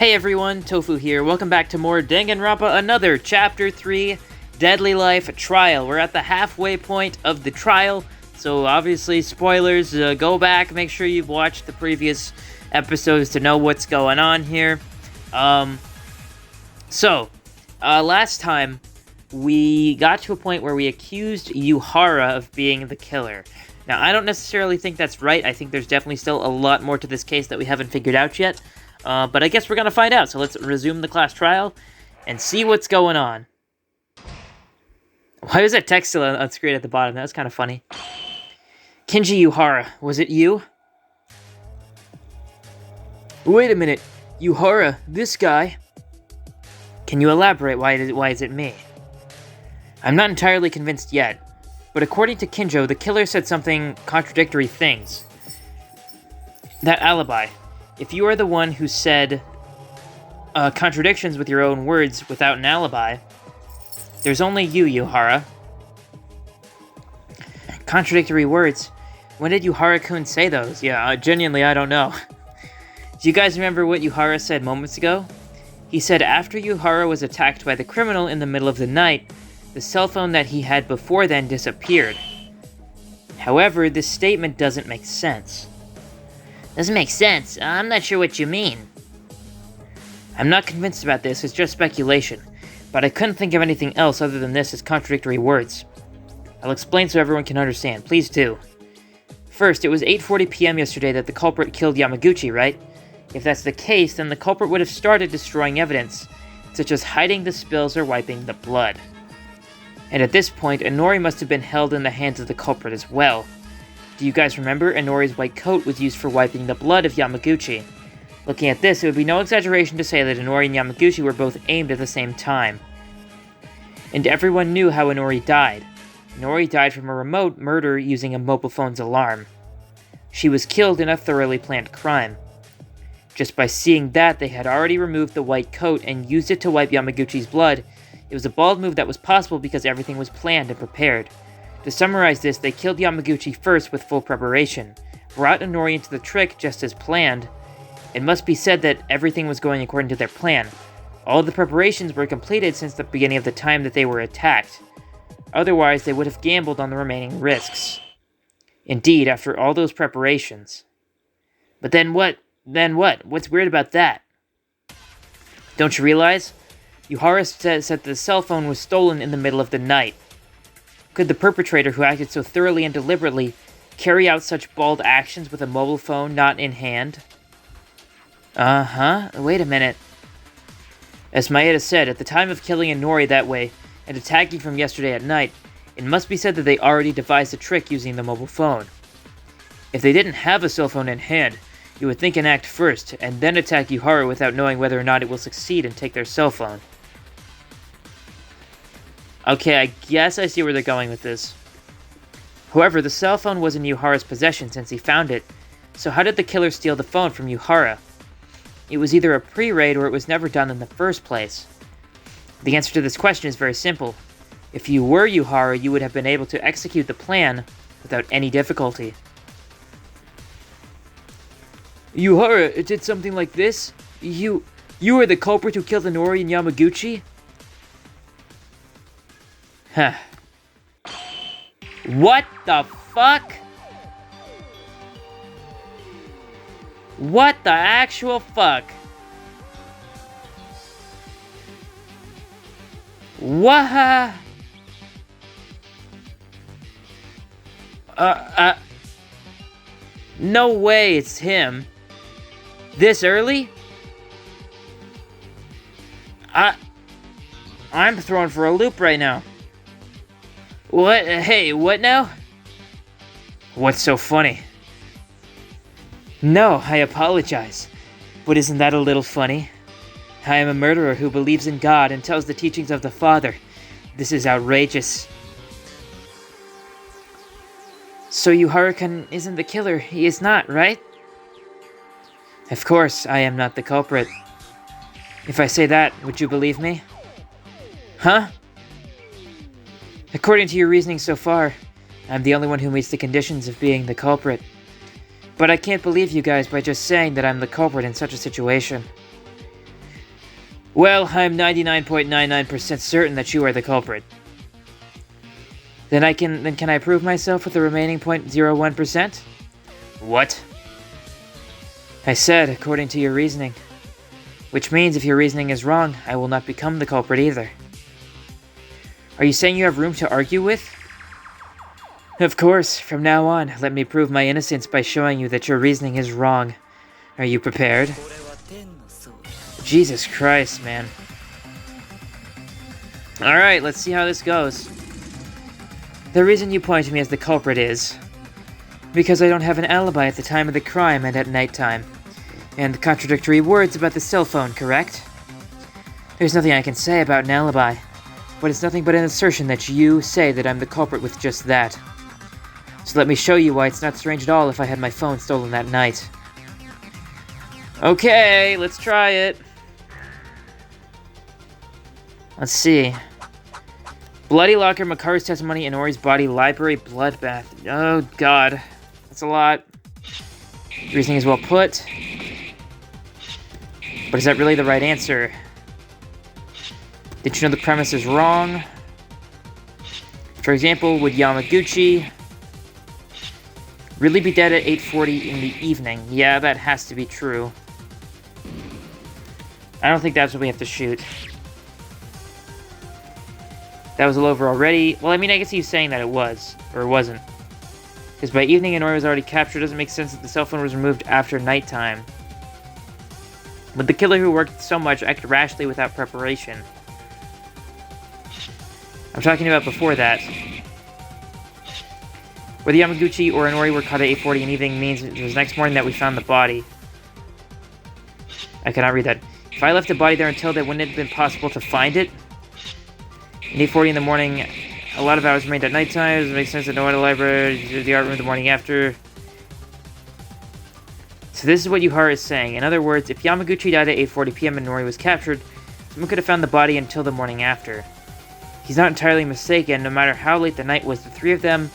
Hey everyone, Tofu here. Welcome back to more Danganronpa Another, Chapter 3, Deadly Life Trial. We're at the halfway point of the trial, so obviously spoilers. Go back, make sure you've watched the previous episodes to know what's going on here. Last time we got to a point where we accused Yuhara of being the killer. Now, I don't necessarily think that's right. I think there's definitely still a lot more to this case that we haven't figured out yet. But I guess we're gonna find out, so let's resume the class trial and see what's going on. Why was that text still on screen at the bottom? That was kind of funny. Kinji Yuhara, was it you? Wait a minute, Yuhara, this guy? Can you elaborate? Why is it me? I'm not entirely convinced yet, but according to Kinjo, the killer said something contradictory things. That alibi. If you are the one who said contradictions with your own words without an alibi, there's only you, Yuhara. Contradictory words? When did Yuhara-kun say those? Yeah, genuinely, I don't know. Do you guys remember what Yuhara said moments ago? He said after Yuhara was attacked by the criminal in the middle of the night, the cell phone that he had before then disappeared. However, this statement doesn't make sense. Doesn't make sense. I'm not sure what you mean. I'm not convinced about this, it's just speculation. But I couldn't think of anything else other than this as contradictory words. I'll explain so everyone can understand. Please do. First, it was 8:40 p.m. yesterday that the culprit killed Yamaguchi, right? If that's the case, then the culprit would have started destroying evidence, such as hiding the spills or wiping the blood. And at this point, Inori must have been held in the hands of the culprit as well. Do you guys remember? Inori's white coat was used for wiping the blood of Yamaguchi. Looking at this, it would be no exaggeration to say that Inori and Yamaguchi were both aimed at the same time. And everyone knew how Inori died. Inori died from a remote murder using a mobile phone's alarm. She was killed in a thoroughly planned crime. Just by seeing that, they had already removed the white coat and used it to wipe Yamaguchi's blood. It was a bold move that was possible because everything was planned and prepared. To summarize this, they killed Yamaguchi first with full preparation, brought Inori into the trick just as planned. It must be said that everything was going according to their plan. All the preparations were completed since the beginning of the time that they were attacked. Otherwise, they would have gambled on the remaining risks. Indeed, after all those preparations. But then what? What's weird about that? Don't you realize? Yuhara said that the cell phone was stolen in the middle of the night. Could the perpetrator, who acted so thoroughly and deliberately, carry out such bold actions with a mobile phone not in hand? Wait a minute. As Maeda said, at the time of killing Inori that way, and attacking from yesterday at night, it must be said that they already devised a trick using the mobile phone. If they didn't have a cell phone in hand, you would think and act first, and then attack Yuhara without knowing whether or not it will succeed and take their cell phone. Okay, I guess I see where they're going with this. However, the cell phone was in Yuhara's possession since he found it, so how did the killer steal the phone from Yuhara? It was either a pre-raid or it was never done in the first place. The answer to this question is very simple. If you were Yuhara, you would have been able to execute the plan without any difficulty. Yuhara did something like this? You are the culprit who killed Inori and Yamaguchi? Huh. What the fuck? What the actual fuck? What? No way it's him. This early? I'm thrown for a loop right now. What? Hey, what now? What's so funny? No, I apologize. But isn't that a little funny? I am a murderer who believes in God and tells the teachings of the Father. This is outrageous. So Yuhara-kun isn't the killer. He is not, right? Of course, I am not the culprit. If I say that, would you believe me? Huh? According to your reasoning so far, I'm the only one who meets the conditions of being the culprit. But I can't believe you guys by just saying that I'm the culprit in such a situation. Well, I'm 99.99% certain that you are the culprit. Then can I prove myself with the remaining 0.01%? What? I said, according to your reasoning. Which means if your reasoning is wrong, I will not become the culprit either. Are you saying you have room to argue with? Of course, from now on, let me prove my innocence by showing you that your reasoning is wrong. Are you prepared? Jesus Christ, man. Alright, let's see how this goes. The reason you point to me as the culprit is because I don't have an alibi at the time of the crime and at nighttime. And contradictory words about the cell phone, correct? There's nothing I can say about an alibi, but it's nothing but an assertion that you say that I'm the culprit with just that. So let me show you why it's not strange at all if I had my phone stolen that night. Okay, let's try it. Let's see. Bloody locker, Makaru's testimony, Inori's body, library, bloodbath. Oh god. That's a lot. Reasoning is well put. But is that really the right answer? Did you know the premise is wrong? For example, would Yamaguchi really be dead at 8:40 in the evening? Yeah, that has to be true. I don't think that's what we have to shoot. That was all over already. Well, I mean, I guess he's saying that it was, or it wasn't. Because by evening, Inori was already captured. It doesn't make sense that the cell phone was removed after nighttime. But the killer who worked so much acted rashly without preparation. I'm talking about before that. Whether Yamaguchi or Inori were caught at 8:40 in the evening means it was next morning that we found the body. I cannot read that. If I left the body there until then, wouldn't it have been possible to find it? At 8:40 in the morning, a lot of hours remained at nighttime. It makes sense to know at the library, the art room the morning after. So this is what Yuhara is saying. In other words, if Yamaguchi died at 8:40 p.m. and Nori was captured, someone could have found the body until the morning after. He's not entirely mistaken. No matter how late the night was, the three of them,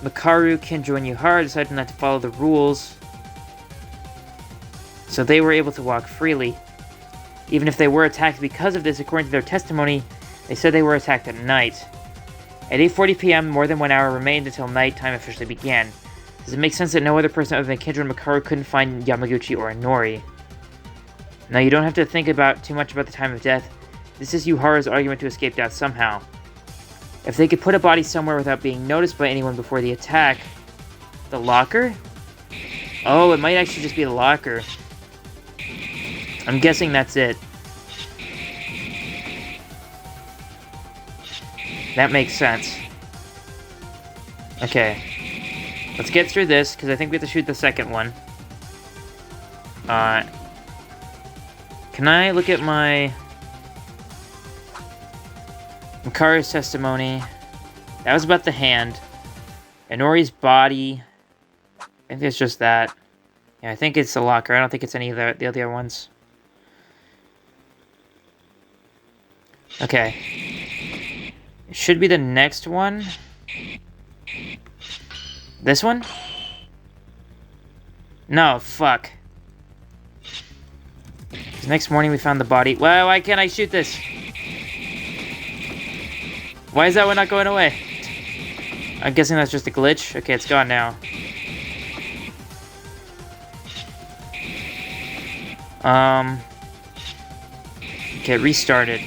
Makaru, Kinjo, and Yuhara, decided not to follow the rules. So they were able to walk freely. Even if they were attacked because of this, according to their testimony, they said they were attacked at night. At 8:40 p.m., more than 1 hour remained until nighttime officially began. Does it make sense that no other person other than Kinjo and Makaru couldn't find Yamaguchi or Inori? Now, you don't have to think too much about the time of death. This is Yuhara's argument to escape death somehow. If they could put a body somewhere without being noticed by anyone before the attack... The locker? Oh, it might actually just be the locker. I'm guessing that's it. That makes sense. Okay. Let's get through this, because I think we have to shoot the second one. Can I look at my... Makaru's testimony? That was about the hand. Inori's body. I think it's just that. Yeah, I think it's the locker. I don't think it's any of the other ones. Okay. It should be the next one. This one? No, fuck. Next morning we found the body. Well, why can't I shoot this? Why is that one not going away? I'm guessing that's just a glitch. Okay, it's gone now. Okay, restarted.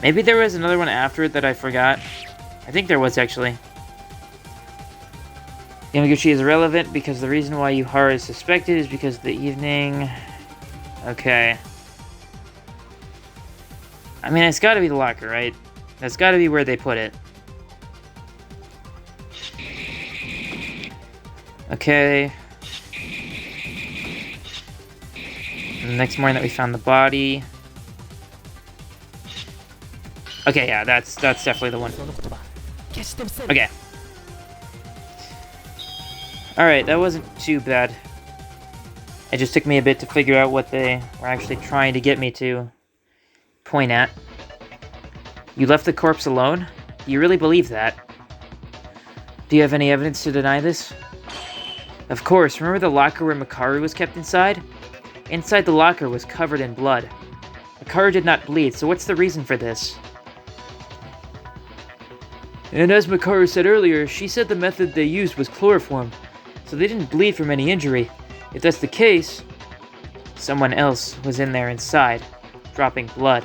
Maybe there was another one after it that I forgot. I think there was, actually. Yamaguchi is irrelevant because the reason why Yuhara is suspected is because of the evening... Okay. I mean, it's gotta be the locker, right? That's gotta be where they put it. Okay. And the next morning that we found the body... Okay, yeah, that's definitely the one. Okay. Alright, that wasn't too bad. It just took me a bit to figure out what they were actually trying to get me to point at. You left the corpse alone? Do you really believe that? Do you have any evidence to deny this? Of course, remember the locker where Makaru was kept inside? Inside the locker was covered in blood. Makaru did not bleed, so what's the reason for this? And as Makaru said earlier, she said the method they used was chloroform, so they didn't bleed from any injury. If that's the case, someone else was in there inside, dropping blood.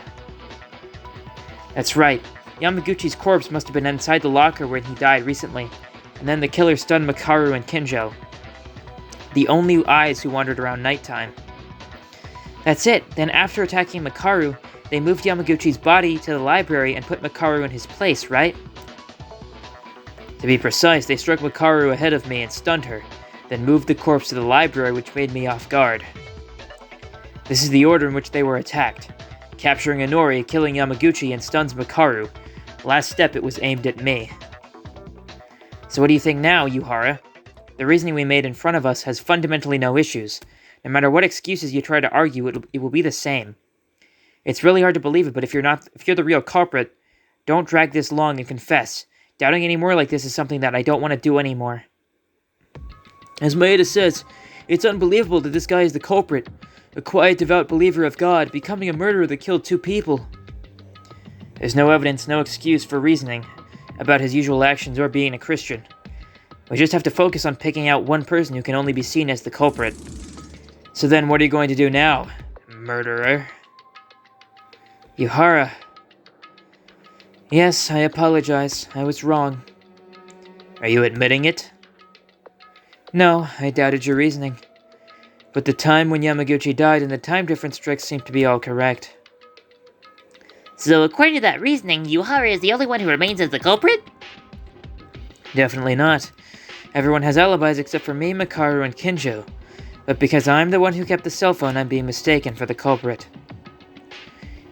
That's right. Yamaguchi's corpse must have been inside the locker when he died recently, and then the killer stunned Makaru and Kinjo, the only eyes who wandered around nighttime. That's it. Then after attacking Makaru, they moved Yamaguchi's body to the library and put Makaru in his place, right? To be precise, they struck Makaru ahead of me and stunned her, then moved the corpse to the library, which made me off guard. This is the order in which they were attacked. Capturing Inori, killing Yamaguchi, and stuns Makaru. Last step, it was aimed at me. So what do you think now, Yuhara? The reasoning we made in front of us has fundamentally no issues. No matter what excuses you try to argue, it will be the same. It's really hard to believe it, but if you're the real culprit, don't drag this long and confess. Doubting any more like this is something that I don't want to do anymore. As Maeda says, it's unbelievable that this guy is the culprit. A quiet, devout believer of God, becoming a murderer that killed 2 people. There's no evidence, no excuse for reasoning about his usual actions or being a Christian. We just have to focus on picking out one person who can only be seen as the culprit. So then what are you going to do now, murderer? Yuhara. Yes, I apologize. I was wrong. Are you admitting it? No, I doubted your reasoning. But the time when Yamaguchi died and the time difference tricks seem to be all correct. So according to that reasoning, Yuhara is the only one who remains as the culprit? Definitely not. Everyone has alibis except for me, Makaru, and Kinjo. But because I'm the one who kept the cell phone, I'm being mistaken for the culprit.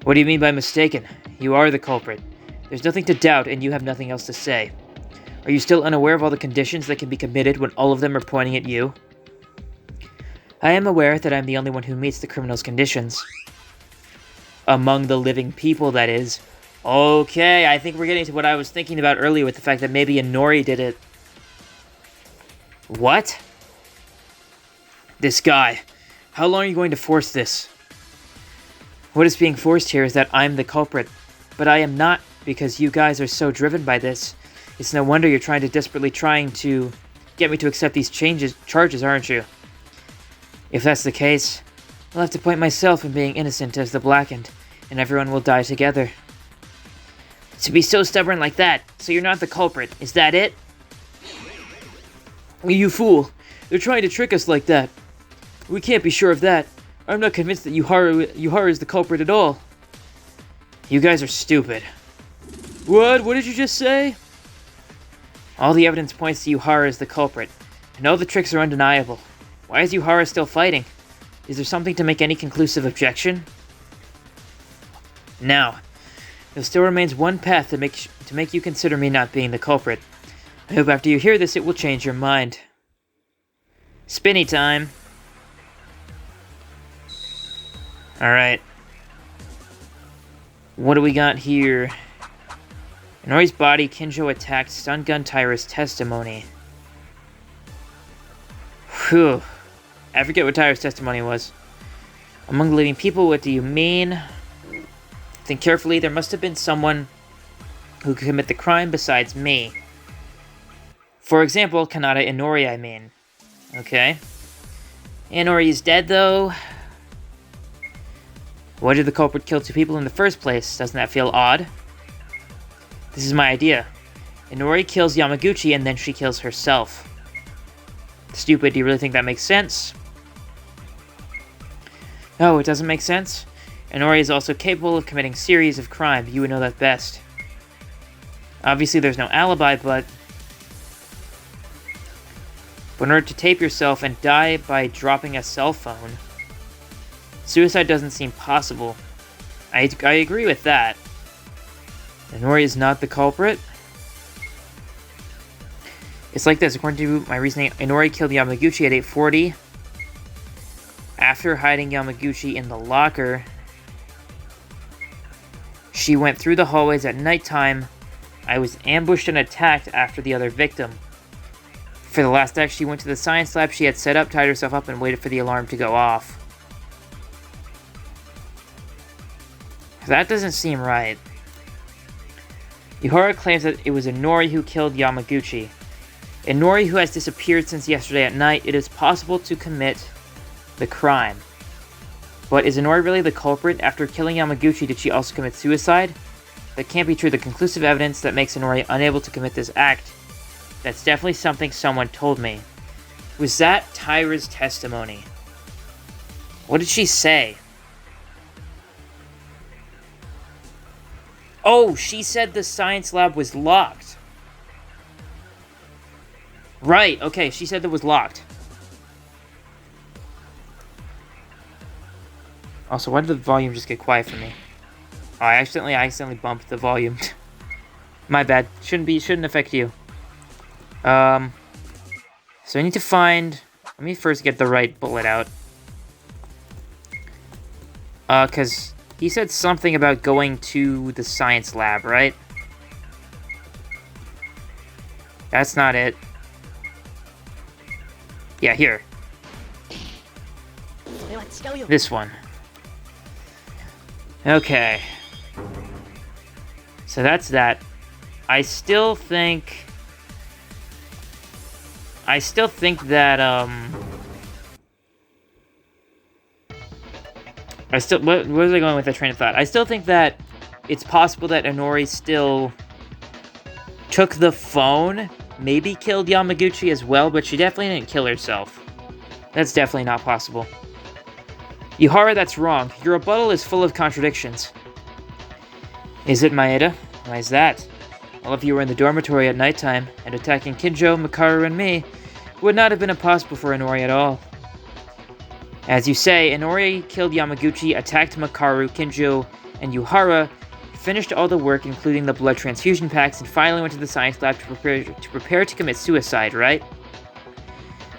What do you mean by mistaken? You are the culprit. There's nothing to doubt, and you have nothing else to say. Are you still unaware of all the conditions that can be committed when all of them are pointing at you? I am aware that I'm the only one who meets the criminal's conditions. Among the living people, that is. Okay, I think we're getting to what I was thinking about earlier with the fact that maybe Inori did it. What? This guy. How long are you going to force this? What is being forced here is that I'm the culprit. But I am not, because you guys are so driven by this. It's no wonder you're desperately trying to get me to accept these charges, aren't you? If that's the case, I'll have to point myself in being innocent as the blackened, and everyone will die together. To be so stubborn like that, so you're not the culprit, is that it? You fool! They're trying to trick us like that. We can't be sure of that. I'm not convinced that Yuhara is the culprit at all. You guys are stupid. What? What did you just say? All the evidence points to Yuhara as the culprit, and all the tricks are undeniable. Why is Yuhara still fighting? Is there something to make any conclusive objection? Now, there still remains one path to make you consider me not being the culprit. I hope after you hear this it will change your mind. Spinny time! Alright. What do we got here? Inori's body, Kinjo attacked, stun gun Tyra's testimony. Whew. I forget what Tyra's testimony was. Among the living people, what do you mean? Think carefully, there must have been someone who could commit the crime besides me. For example, Kanata Inori, I mean. Okay. Inori is dead, though. Why did the culprit kill 2 people in the first place? Doesn't that feel odd? This is my idea. Inori kills Yamaguchi and then she kills herself. Stupid, do you really think that makes sense? No, it doesn't make sense? Inori is also capable of committing series of crime. You would know that best. Obviously there's no alibi, but in order to tape yourself and die by dropping a cell phone, suicide doesn't seem possible. I agree with that. Inori is not the culprit? It's like this, according to my reasoning, Inori killed Yamaguchi at 8:40. After hiding Yamaguchi in the locker, she went through the hallways at nighttime. I was ambushed and attacked after the other victim. For the last act, she went to the science lab she had set up, tied herself up, and waited for the alarm to go off. That doesn't seem right. Yuhara claims that it was Inori who killed Yamaguchi. Inori, who has disappeared since yesterday at night, it is possible to commit the crime. But is Inori really the culprit? After killing Yamaguchi, did she also commit suicide? That can't be true. The conclusive evidence that makes Inori unable to commit this act. That's definitely something someone told me. Was that Tyra's testimony? What did she say? Oh, she said the science lab was locked. Right, okay, she said it was locked. Also, why did the volume just get quiet for me? Oh, I accidentally bumped the volume. My bad. Shouldn't affect you. So I need to find... Let me first get the right bullet out. Cause he said something about going to the science lab, right? That's not it. Yeah, here. This one. Okay. So that's that. I still think that, where was I going with that train of thought? I still think that it's possible that Inori still took the phone, maybe killed Yamaguchi as well, but she definitely didn't kill herself. That's definitely not possible. Yuhara, that's wrong. Your rebuttal is full of contradictions. Is it, Maeda? Why is that? All of you were in the dormitory at nighttime, and attacking Kinjo, Makaru, and me would not have been impossible for Inori at all. As you say, Inori killed Yamaguchi, attacked Makaru, Kinjo, and Yuhara, finished all the work, including the blood transfusion packs, and finally went to the science lab to prepare to commit suicide, right?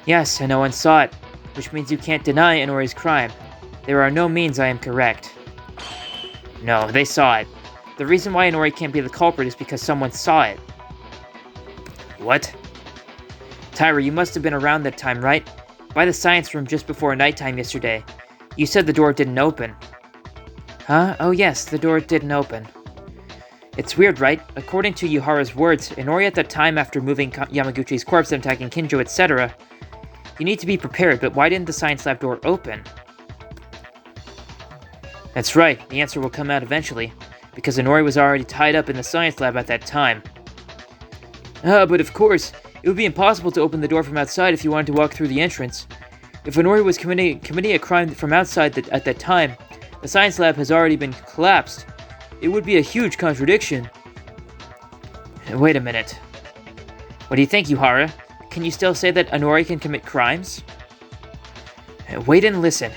Yes, and no one saw it, which means you can't deny Inori's crime. There are no means I am correct. No, they saw it. The reason why Inori can't be the culprit is because someone saw it. What? Tyra, you must have been around that time, right? By the science room just before nighttime yesterday. You said the door didn't open. Huh? Oh yes, the door didn't open. It's weird, right? According to Yuhara's words, Inori at the time after moving Yamaguchi's corpse and attacking Kinjo, etc. You need to be prepared, but why didn't the science lab door open? That's right, the answer will come out eventually, because Inori was already tied up in the science lab at that time. But of course, it would be impossible to open the door from outside if you wanted to walk through the entrance. If Inori was committing a crime from outside at that time, the science lab has already been collapsed. It would be a huge contradiction. Wait a minute. What do you think, Yuhara? Can you still say that Inori can commit crimes? Wait and listen.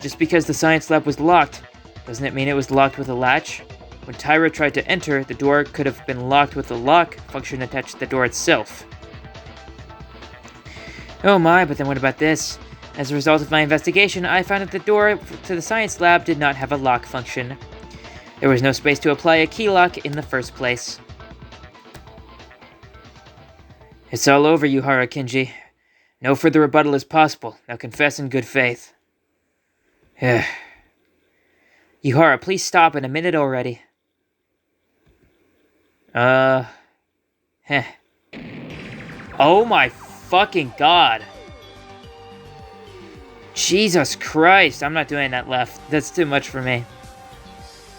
Just because the science lab was locked, doesn't it mean it was locked with a latch? When Tyra tried to enter, the door could have been locked with the lock function attached to the door itself. Oh my, but then what about this? As a result of my investigation, I found that the door to the science lab did not have a lock function. There was no space to apply a key lock in the first place. It's all over, Yuhara Kinji. No further rebuttal is possible. Now confess in good faith. Yuhara, please stop in a minute already. Oh my fucking god. Jesus Christ, I'm not doing that left. That's too much for me.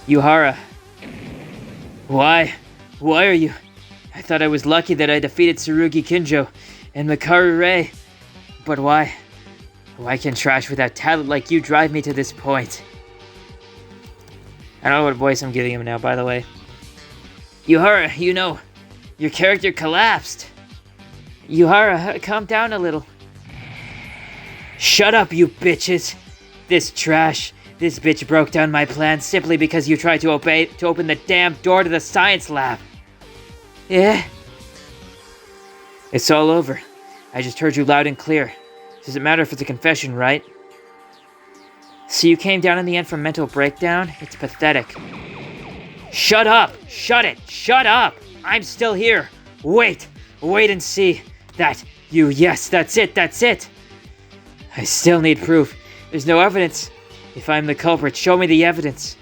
Yuhara. Why? Why are you... I thought I was lucky that I defeated Tsurugi Kinjo and Makaru Rei. But why? Why can trash without talent like you drive me to this point? I don't know what voice I'm giving him now, by the way. Yuhara, you know, your character collapsed. Yuhara, calm down a little. Shut up, you bitches! This bitch broke down my plan simply because you tried to open the damn door to the science lab. Yeah? It's all over. I just heard you loud and clear. Doesn't matter if it's a confession, right? So you came down in the end from mental breakdown? It's pathetic. Shut up! Shut it! Shut up! I'm still here! Wait and see. Yes, that's it! I still need proof. There's no evidence. If I'm the culprit, show me the evidence.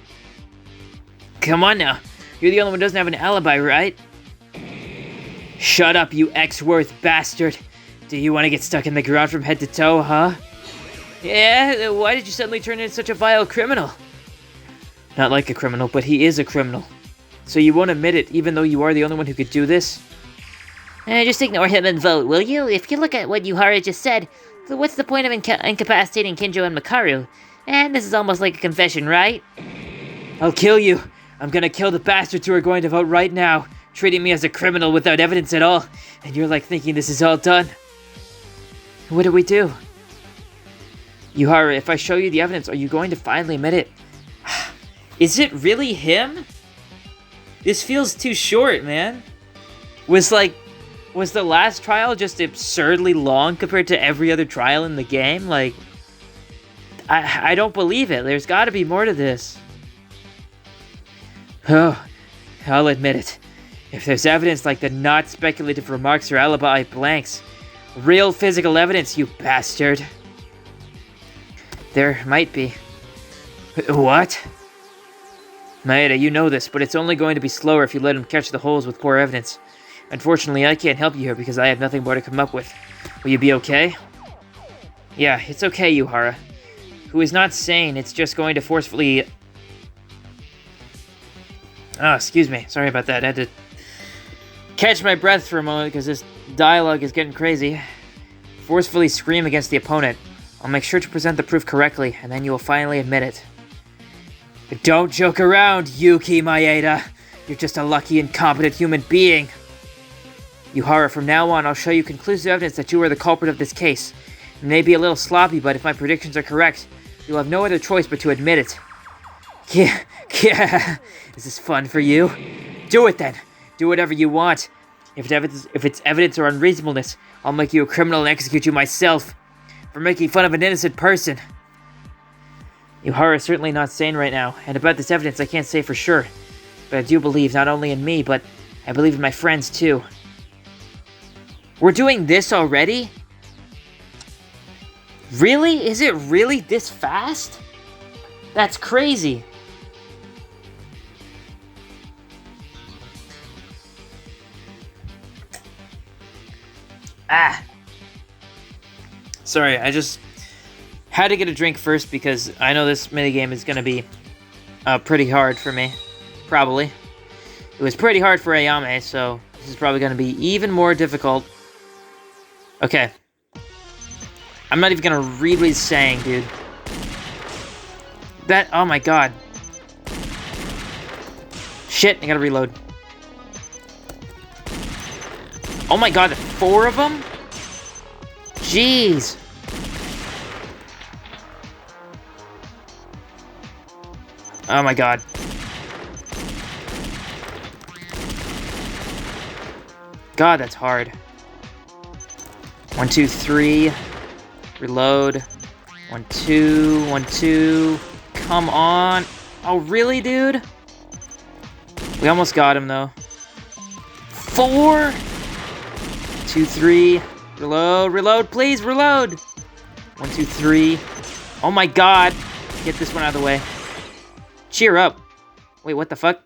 Come on now. You're the only one who doesn't have an alibi, right? Shut up, you X-Worth bastard. Do you want to get stuck in the ground from head to toe, huh? Yeah, why did you suddenly turn into such a vile criminal? Not like a criminal, but he is a criminal. So you won't admit it, even though you are the only one who could do this? Just ignore him and vote, will you? If you look at what Yuhara just said, what's the point of incapacitating Kinjo and Makaru? And this is almost like a confession, right? I'll kill you. I'm gonna kill the bastards who are going to vote right now, treating me as a criminal without evidence at all. And you're like thinking this is all done. What do we do? Yuhara, if I show you the evidence, are you going to finally admit it? Is it really him? This feels too short, man. Was the last trial just absurdly long compared to every other trial in the game? Like, I don't believe it. There's gotta be more to this. Oh, I'll admit it. If there's evidence like the not speculative remarks or alibi blanks, real physical evidence, you bastard. There might be. What? Maeda, you know this, but it's only going to be slower if you let him catch the holes with poor evidence. Unfortunately, I can't help you here because I have nothing more to come up with. Will you be okay? Yeah, it's okay, Yuhara. Who is not sane, it's just going to forcefully... Oh, excuse me. Sorry about that. I had to catch my breath for a moment because this dialogue is getting crazy. Forcefully scream against the opponent. I'll make sure to present the proof correctly, and then you will finally admit it. But don't joke around, Yuki Maeda. You're just a lucky, incompetent human being. Yuhara, from now on, I'll show you conclusive evidence that you are the culprit of this case. It may be a little sloppy, but if my predictions are correct, you'll have no other choice but to admit it. Yeah. Is this fun for you? Do it then. Do whatever you want. If it's evidence or unreasonableness, I'll make you a criminal and execute you myself for making fun of an innocent person. Yuhara is certainly not sane right now, and about this evidence I can't say for sure. But I do believe not only in me, but I believe in my friends too. We're doing this already? Really? Is it really this fast? That's crazy. Sorry, I just had to get a drink first because I know this minigame is going to be pretty hard for me. Probably. It was pretty hard for Ayame, so this is probably going to be even more difficult. Okay. I'm not even going to read what he's saying, dude. Oh my god. Shit, I gotta reload. Oh my god, 4 of them? Jeez. Oh my god. God, that's hard. 1, 2, 3. Reload. 1, 2, 1, 2. Come on. Oh, really, dude? We almost got him, though. 4. 2, 3. Reload, please, reload. 1, 2, 3. Oh my god. Get this one out of the way. Cheer up. Wait, what the fuck?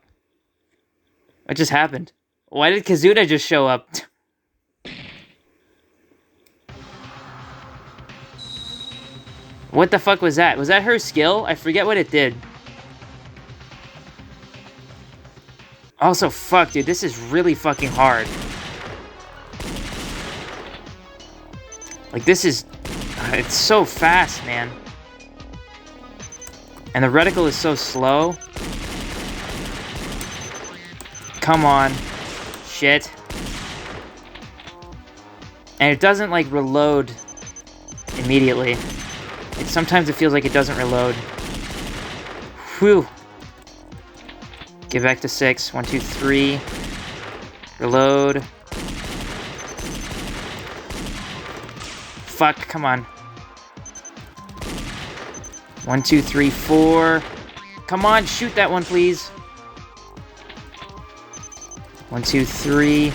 What just happened? Why did Kazuna just show up? What the fuck was that? Was that her skill? I forget what it did. Also, fuck, dude, this is really fucking hard. Like, this is... it's so fast, man. And the reticle is so slow. Come on. Shit. And it doesn't, like, reload immediately. Sometimes it feels like it doesn't reload. Whew. Get back to 6. 1, 2, 3. Reload. Fuck, come on. 1, 2, 3, 4. Come on, shoot that one, please. 1, 2, 3.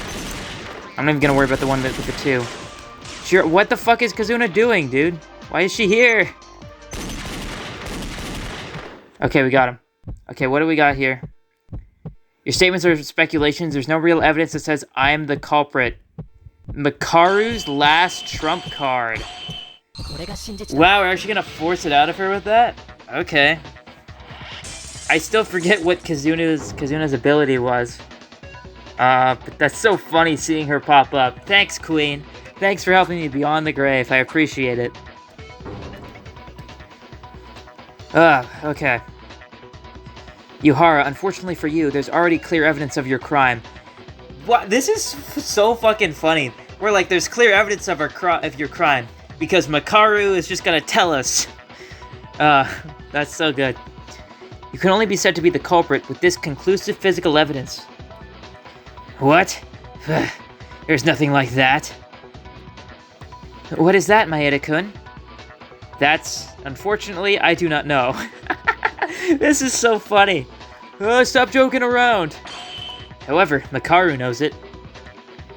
I'm not even gonna worry about the one with the 2. Sure, what the fuck is Kazuna doing, dude? Why is she here? Okay, we got him. Okay, what do we got here? Your statements are speculations. There's no real evidence that says I'm the culprit. Makaru's last trump card. Wow, we're actually gonna force it out of her with that? Okay. I still forget what Kazuna's ability was. But that's so funny seeing her pop up. Thanks, Queen. Thanks for helping me beyond the grave. I appreciate it. Okay. Yuhara, unfortunately for you, there's already clear evidence of your crime. What? This is so fucking funny. We're like, there's clear evidence of your crime because Makaru is just gonna tell us. That's so good. You can only be said to be the culprit with this conclusive physical evidence. What? There's nothing like that. What is that, Maeda-kun? That's... Unfortunately, I do not know. This is so funny. Stop joking around. However, Makaru knows it.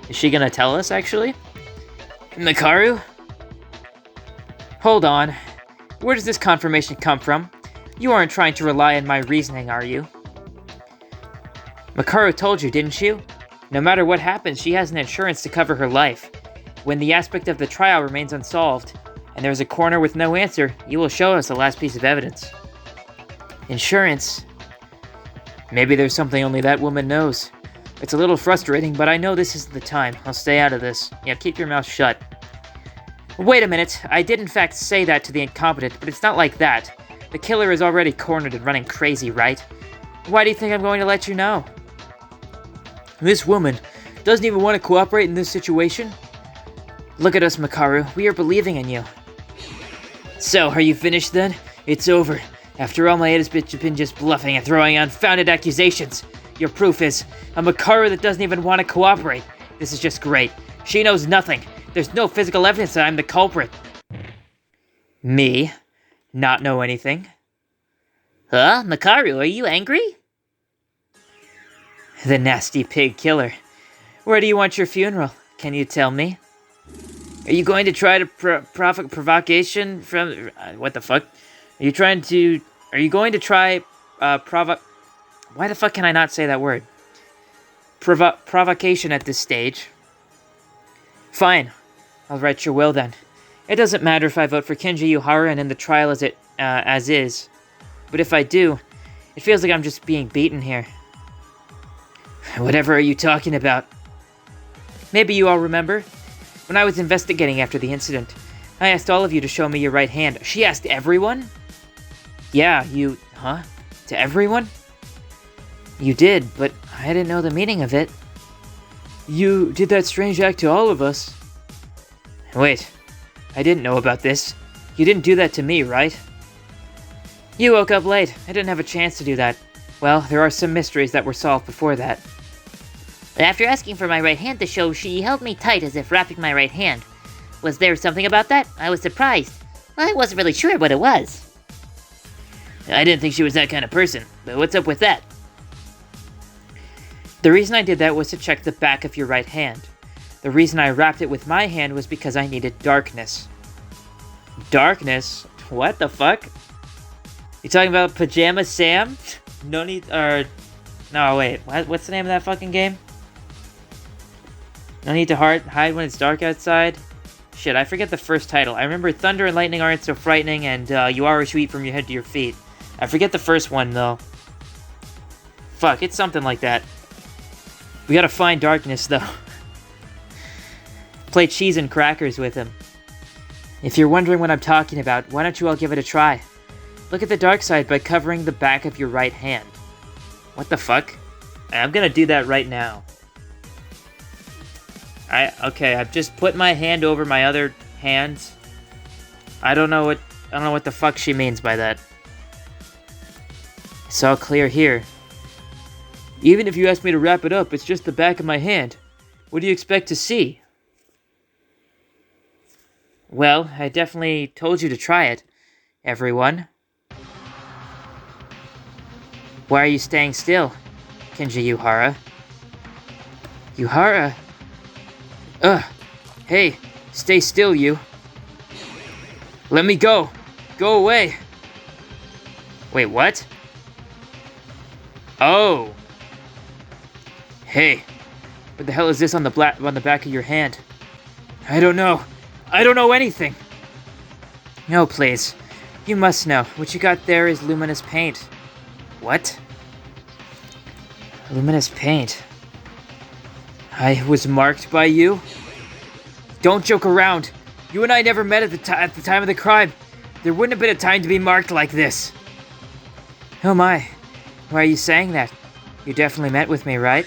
Is she gonna tell us, actually? Makaru? Hold on. Where does this confirmation come from? You aren't trying to rely on my reasoning, are you? Makaru told you, didn't you? No matter what happens, she has an insurance to cover her life. When the aspect of the trial remains unsolved, and there's a coroner with no answer, you will show us the last piece of evidence. Insurance? Maybe there's something only that woman knows. It's a little frustrating, but I know this isn't the time. I'll stay out of this. Yeah, keep your mouth shut. Wait a minute. I did in fact say that to the incompetent, but it's not like that. The killer is already cornered and running crazy, right? Why do you think I'm going to let you know? This woman doesn't even want to cooperate in this situation? Look at us, Makaru. We are believing in you. So, are you finished then? It's over. After all, Maeda's been just bluffing and throwing unfounded accusations. Your proof is a Makaru that doesn't even want to cooperate. This is just great. She knows nothing. There's no physical evidence that I'm the culprit. Me? Not know anything? Huh? Makaru, are you angry? The nasty pig killer. Where do you want your funeral? Can you tell me? Are you going to try to provocation from... what the fuck? Are you going to try, why the fuck can I not say that word? Provocation at this stage. Fine. I'll write your will then. It doesn't matter if I vote for Kenji Yuhara and end the trial as is. But if I do, it feels like I'm just being beaten here. Whatever are you talking about? Maybe you all remember? When I was investigating after the incident, I asked all of you to show me your right hand. She asked everyone? Yeah, huh? To everyone? You did, but I didn't know the meaning of it. You did that strange act to all of us. Wait, I didn't know about this. You didn't do that to me, right? You woke up late. I didn't have a chance to do that. Well, there are some mysteries that were solved before that. After asking for my right hand to show, she held me tight as if wrapping my right hand. Was there something about that? I was surprised. I wasn't really sure what it was. I didn't think she was that kind of person, but what's up with that? The reason I did that was to check the back of your right hand. The reason I wrapped it with my hand was because I needed darkness. Darkness? What the fuck? You talking about Pajama Sam? No, wait, what's the name of that fucking game? No need to hide when it's dark outside? Shit, I forget the first title. I remember Thunder and Lightning aren't so frightening, and you are sweet from your head to your feet. I forget the first one, though. Fuck, it's something like that. We gotta find darkness, though. Play cheese and crackers with him. If you're wondering what I'm talking about, why don't you all give it a try? Look at the dark side by covering the back of your right hand. What the fuck? I'm gonna do that right now. Okay, I've just put my hand over my other hand. I don't know what the fuck she means by that. It's all clear here. Even if you ask me to wrap it up, it's just the back of my hand. What do you expect to see? Well, I definitely told you to try it, everyone. Why are you staying still, Kenji Yuhara? Yuhara? Hey, stay still, you. Let me go. Go away. Wait, what? Oh. Hey, what the hell is this on the back of your hand? I don't know. I don't know anything. No, please. You must know. What you got there is luminous paint. What? Luminous paint. I was marked by you? Don't joke around. You and I never met at the time of the crime. There wouldn't have been a time to be marked like this. Oh my. Why are you saying that? You definitely met with me, right?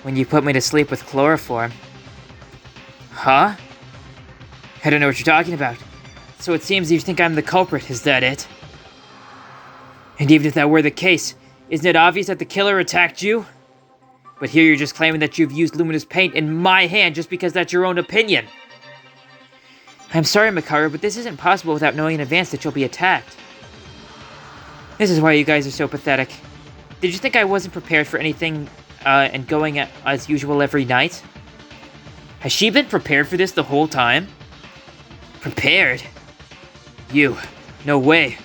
When you put me to sleep with chloroform. Huh? I don't know what you're talking about. So it seems you think I'm the culprit, is that it? And even if that were the case, isn't it obvious that the killer attacked you? But here you're just claiming that you've used luminous paint in my hand just because that's your own opinion. I'm sorry, Makaru, but this isn't possible without knowing in advance that you'll be attacked. This is why you guys are so pathetic. Did you think I wasn't prepared for anything, and going as usual every night? Has she been prepared for this the whole time? Prepared? You. No way.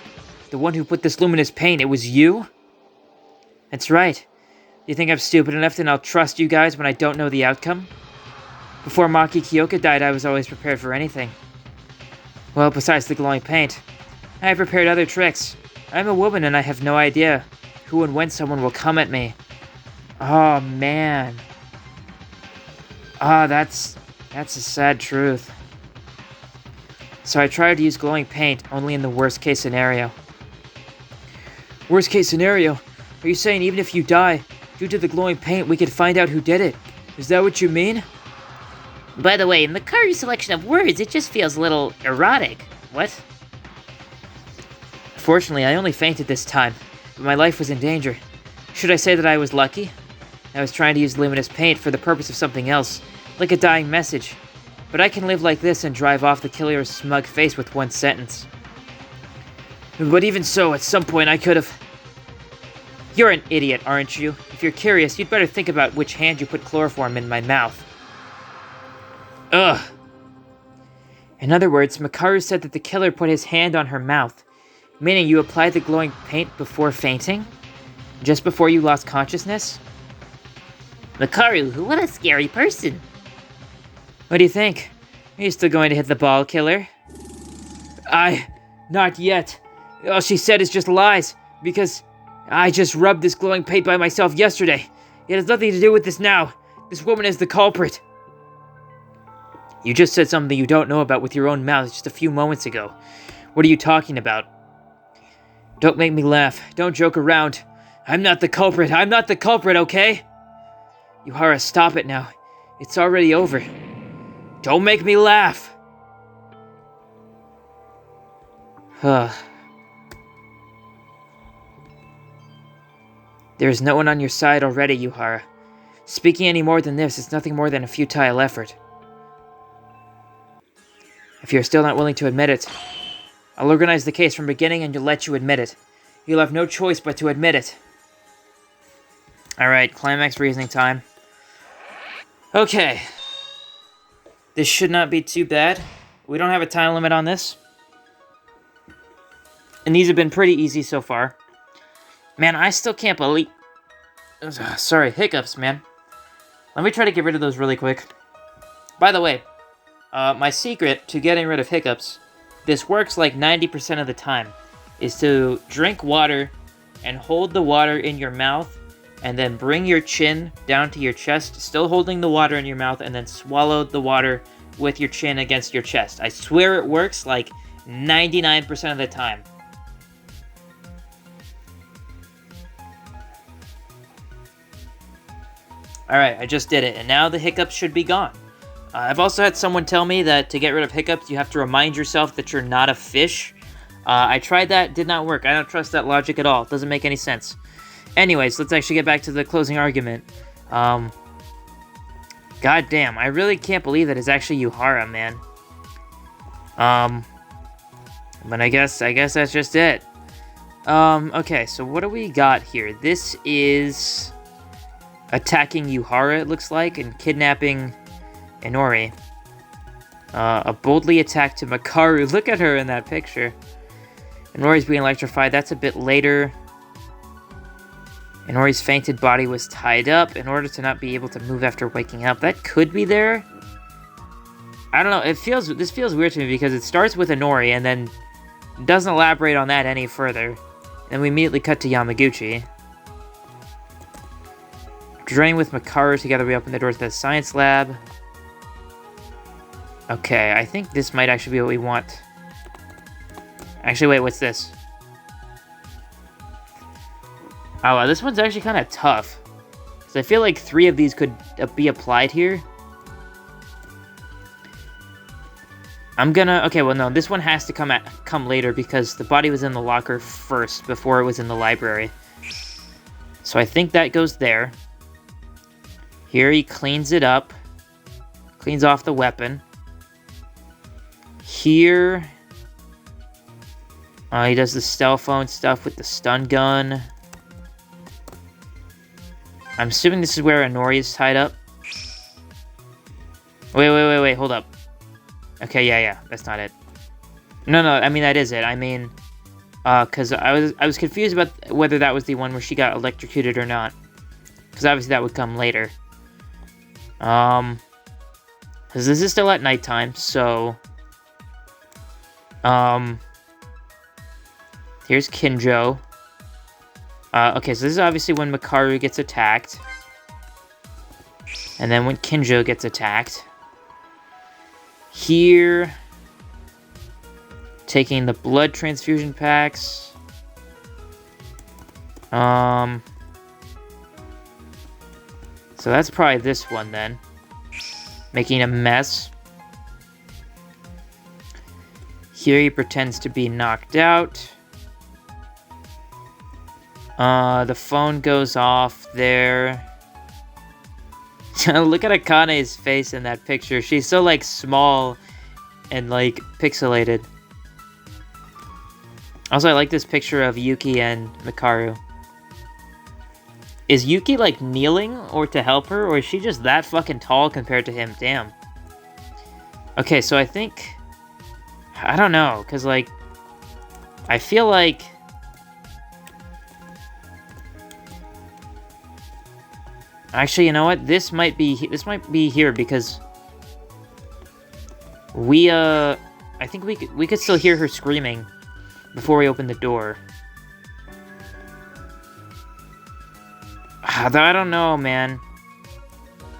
The one who put this luminous paint, it was you? That's right. You think I'm stupid enough that I'll trust you guys when I don't know the outcome? Before Maki Kyoka died, I was always prepared for anything. Well, besides the glowing paint, I have prepared other tricks. I'm a woman and I have no idea who and when someone will come at me. Oh, man. Ah, that's a sad truth. So I tried to use glowing paint only in the worst case scenario. Worst case scenario? Are you saying even if you die, due to the glowing paint, we could find out who did it? Is that what you mean? By the way, Makaru's selection of words, it just feels a little erotic. What? Fortunately, I only fainted this time, but my life was in danger. Should I say that I was lucky? I was trying to use luminous paint for the purpose of something else, like a dying message. But I can live like this and drive off the killer's smug face with one sentence. But even so, at some point I could've... You're an idiot, aren't you? If you're curious, you'd better think about which hand you put chloroform in my mouth. Ugh. In other words, Makaru said that the killer put his hand on her mouth, meaning you applied the glowing paint before fainting? Just before you lost consciousness? Makaru, what a scary person. What do you think? Are you still going to hit the ball, killer? Not yet. All she said is just lies, because I just rubbed this glowing paint by myself yesterday. It has nothing to do with this now. This woman is the culprit. You just said something you don't know about with your own mouth just a few moments ago. What are you talking about? Don't make me laugh. Don't joke around. I'm not the culprit. I'm not the culprit, okay? Yuhara, stop it now. It's already over. Don't make me laugh! There's no one on your side already, Yuhara. Speaking any more than this is nothing more than a futile effort. If you're still not willing to admit it, I'll organize the case from beginning and let you admit it. You'll have no choice but to admit it. Alright, climax reasoning time. Okay. This should not be too bad. We don't have a time limit on this. And these have been pretty easy so far. Man, I still can't believe... Sorry, hiccups, man. Let me try to get rid of those really quick. By the way, my secret to getting rid of hiccups, this works like 90% of the time, is to drink water and hold the water in your mouth and then bring your chin down to your chest, still holding the water in your mouth, and then swallow the water with your chin against your chest. I swear it works like 99% of the time. Alright, I just did it, and now the hiccups should be gone. I've also had someone tell me that to get rid of hiccups, you have to remind yourself that you're not a fish. I tried that, did not work. I don't trust that logic at all. It doesn't make any sense. Anyways, let's actually get back to the closing argument. God damn, I really can't believe that it's actually Yuhara, man. But I guess that's just it. Okay, so what do we got here? This is attacking Yuhara, it looks like, and kidnapping Inori. A boldly attack to Makaru. Look at her in that picture. Inori's being electrified. That's a bit later. Inori's fainted body was tied up in order to not be able to move after waking up. That could be there. I don't know. This feels weird to me because it starts with Inori and then doesn't elaborate on that any further. Then we immediately cut to Yamaguchi. Journeying with Makaru together, we open the door to the science lab. Okay, I think this might actually be what we want. Actually, wait, what's this? Oh, wow, this one's actually kind of tough. Because I feel like 3 of these could be applied here. I'm gonna... Okay, well, no, this one has to come later because the body was in the locker first before it was in the library. So I think that goes there. Here he cleans it up. Cleans off the weapon. Here... he does the cell phone stuff with the stun gun. I'm assuming this is where Inori is tied up. Wait, hold up. Okay, yeah, that's not it. No, I mean, that is it. I mean, because I was confused about whether that was the one where she got electrocuted or not. Because obviously that would come later. Because this is still at nighttime, so... Here's Kinjo. Okay, so this is obviously when Makaru gets attacked. And then when Kinjo gets attacked. Here... Taking the blood transfusion packs. So that's probably this one then. Making a mess. Here he pretends to be knocked out. The phone goes off there. Look at Akane's face in that picture. She's so, like, small and, like, pixelated. Also, I like this picture of Yuki and Makaru. Is Yuki, like, kneeling or to help her? Or is she just that fucking tall compared to him? Damn. Okay, so I think... I don't know, because, like... I feel like... Actually, you know what? This might be here because... I think we could still hear her screaming before we open the door. I don't know, man.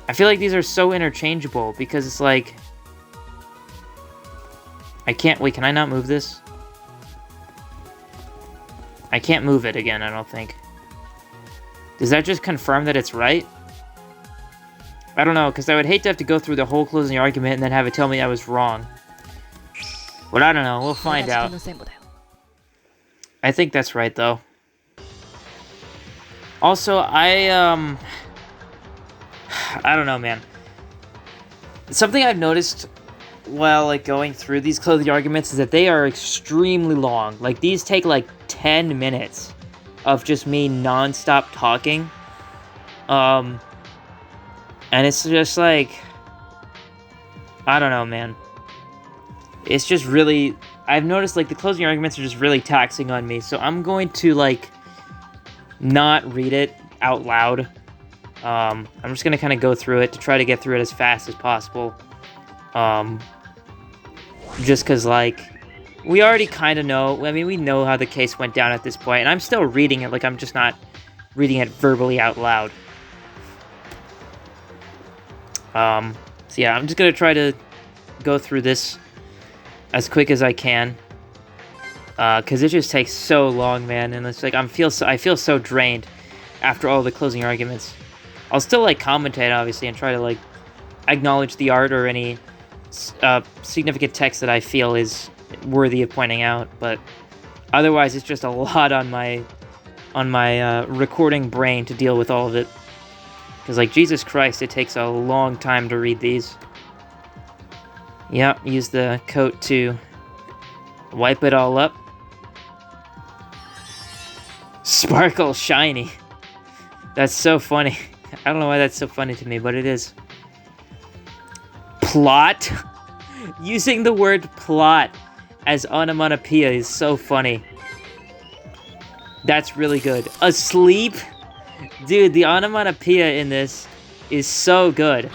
I feel like these are so interchangeable because it's like... I can't... Wait, can I not move this? I can't move it again, I don't think. Does that just confirm that it's right? I don't know, because I would hate to have to go through the whole closing argument and then have it tell me I was wrong. But I don't know, we'll find out. I think that's right, though. Also, I don't know, man. Something I've noticed while, like, going through these closing arguments is that they are extremely long. Like, these take, like, 10 minutes of just me non-stop talking. And it's just, like... I don't know, man. It's just really... I've noticed, like, the closing arguments are just really taxing on me, so I'm going to, like... not read it out loud. I'm just gonna kind of go through it to try to get through it as fast as possible. Just because, like, we already kind of know. I mean, we know how the case went down at this point, and I'm still reading it. Like, I'm just not reading it verbally out loud. So yeah, I'm just gonna try to go through this as quick as I can. Because it just takes so long, man, and it's like I feel so drained after all the closing arguments. I'll still, like, commentate, obviously, and try to, like, acknowledge the art or any significant text that I feel is worthy of pointing out, but otherwise it's just a lot on my recording brain to deal with all of it. Because, like, Jesus Christ, it takes a long time to read these. Yep, use the coat to wipe it all up. Sparkle shiny. That's so funny. I don't know why that's so funny to me, but it is. Plot? Using the word plot as onomatopoeia is so funny. That's really good. Asleep? Dude, the onomatopoeia in this is so good.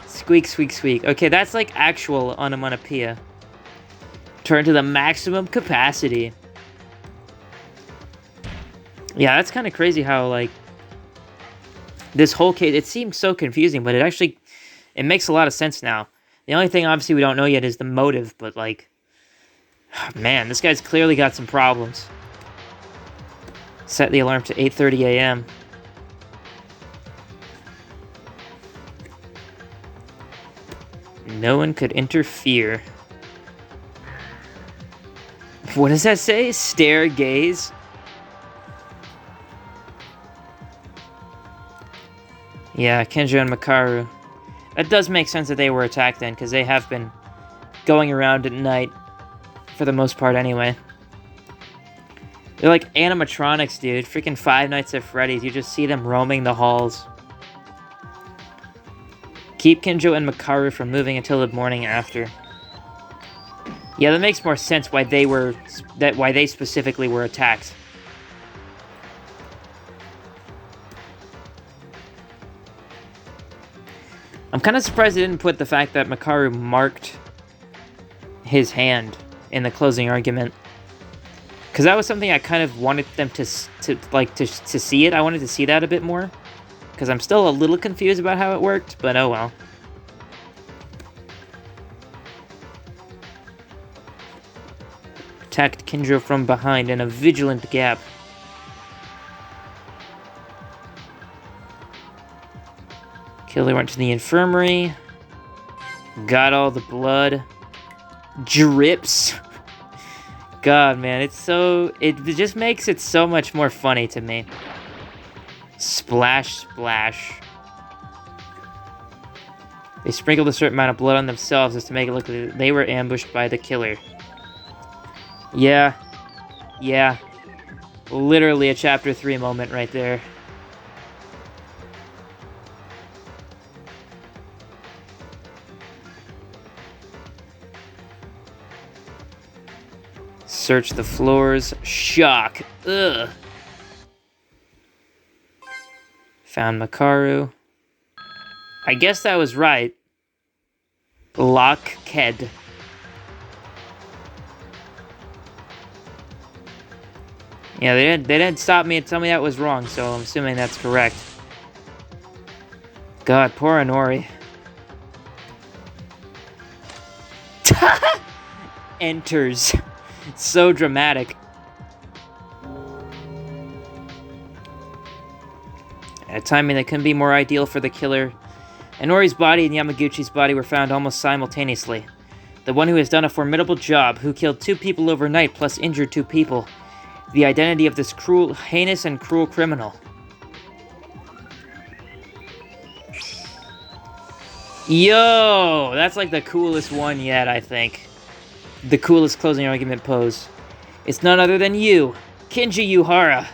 Squeak, squeak, squeak. Okay, that's like actual onomatopoeia. Turn to the maximum capacity. Yeah, that's kind of crazy how, like, this whole case, it seems so confusing, but it makes a lot of sense now. The only thing, obviously, we don't know yet is the motive, but, like, man, this guy's clearly got some problems. Set the alarm to 8:30 a.m. No one could interfere. What does that say? Stare, gaze? Yeah, Kenjo and Makaru. That does make sense that they were attacked then, because they have been going around at night, for the most part anyway. They're like animatronics, dude. Freaking Five Nights at Freddy's. You just see them roaming the halls. Keep Kenjo and Makaru from moving until the morning after. Yeah, that makes more sense why they specifically were attacked. I'm kind of surprised they didn't put the fact that Makaru marked his hand in the closing argument. Because that was something I kind of wanted them to see it. I wanted to see that a bit more. Because I'm still a little confused about how it worked, but oh well. Attacked Kenjo from behind in a vigilant gap. Killer went to the infirmary. Got all the blood. Drips. God, man, it just makes it so much more funny to me. Splash, splash. They sprinkled a certain amount of blood on themselves just to make it look like they were ambushed by the killer. Yeah. Yeah. Literally a Chapter 3 moment right there. Search the floors. Shock. Ugh. Found Makaru. I guess that was right. Lock Ked. Yeah, they didn't stop me and tell me that was wrong, so I'm assuming that's correct. God, poor Honori. Enters. It's so dramatic. A timing that couldn't be more ideal for the killer. Honori's body and Yamaguchi's body were found almost simultaneously. The one who has done a formidable job, who killed 2 people overnight plus injured 2 people. The identity of this heinous and cruel criminal. Yo! That's like the coolest one yet, I think. The coolest closing argument pose. It's none other than you, Kinji Yuhara.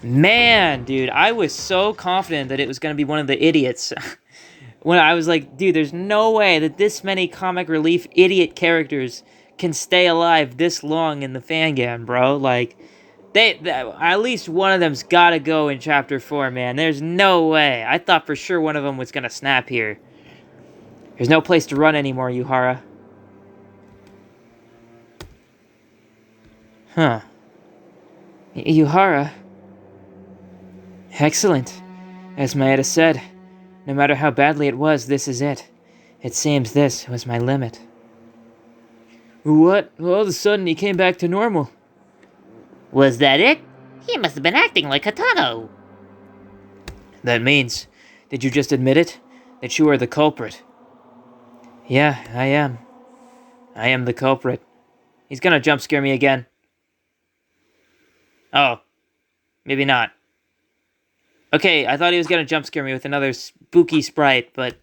Man, dude, I was so confident that it was going to be one of the idiots. When I was like, dude, there's no way that this many comic relief idiot characters can stay alive this long in the fangame, bro. Like, at least one of them's got to go in Chapter 4, man. There's no way. I thought for sure one of them was going to snap here. There's no place to run anymore, Yuhara. Huh. Yuhara. Excellent. As Maeda said, no matter how badly it was, this is it. It seems this was my limit. What? All of a sudden he came back to normal. Was that it? He must have been acting like Hatano. That means, did you just admit it? That you are the culprit? Yeah, I am. I am the culprit. He's gonna jump scare me again. Oh. Maybe not. Okay, I thought he was gonna jump scare me with another spooky sprite, but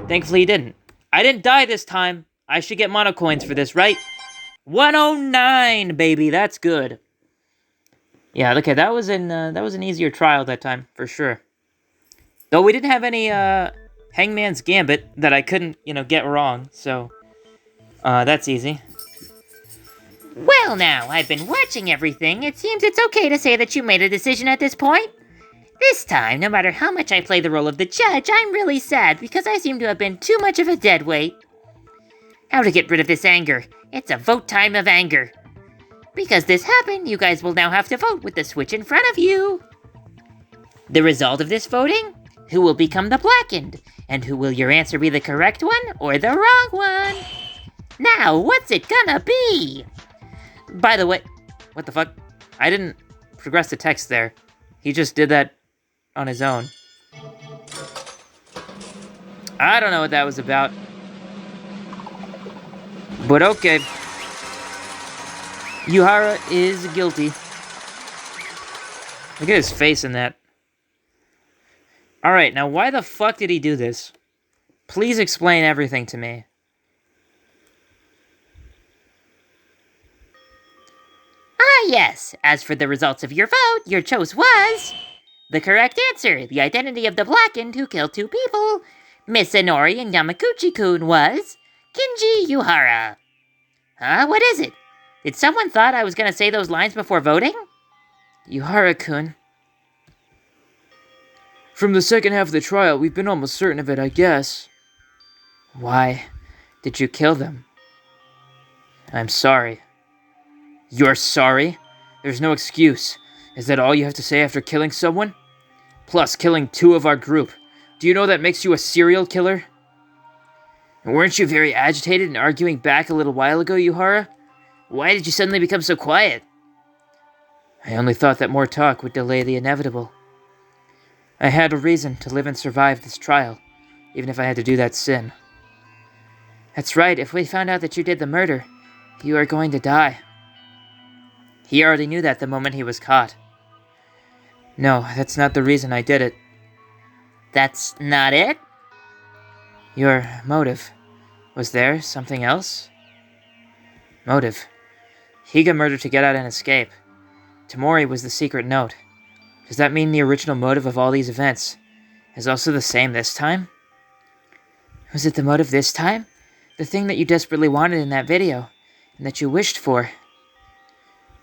thankfully he didn't. I didn't die this time. I should get mono coins for this, right? 109, baby. That's good. Yeah, okay, that was an easier trial that time, for sure. Though we didn't have any, Hangman's Gambit that I couldn't, get wrong, so, that's easy. Well now, I've been watching everything. It seems it's okay to say that you made a decision at this point. This time, no matter how much I play the role of the judge, I'm really sad because I seem to have been too much of a deadweight. How to get rid of this anger? It's a vote time of anger. Because this happened, you guys will now have to vote with the switch in front of you. The result of this voting? Who will become the blackened? And who will your answer be, the correct one or the wrong one? Now, what's it gonna be? By the way, what the fuck? I didn't progress the text there. He just did that on his own. I don't know what that was about. But okay. Yuhara is guilty. Look at his face in that. Alright, now why the fuck did he do this? Please explain everything to me. Ah, yes. As for the results of your vote, your choice was... the correct answer, the identity of the blackened who killed 2 people, Miss Inori and Yamaguchi-kun, was Kinji Yuhara. Huh? What is it? Did someone thought I was gonna say those lines before voting? Yuhara-kun. From the second half of the trial, we've been almost certain of it, I guess. Why did you kill them? I'm sorry. You're sorry? There's no excuse. Is that all you have to say after killing someone? Plus, killing 2 of our group. Do you know that makes you a serial killer? And weren't you very agitated and arguing back a little while ago, Yuhara? Why did you suddenly become so quiet? I only thought that more talk would delay the inevitable. I had a reason to live and survive this trial, even if I had to do that sin. That's right, if we found out that you did the murder, you are going to die. He already knew that the moment he was caught. No, that's not the reason I did it. That's not it? Your motive. Was there something else? Motive. Higa murdered to get out and escape. Tamori was the secret note. Does that mean the original motive of all these events is also the same this time? Was it the motive this time? The thing that you desperately wanted in that video, and that you wished for?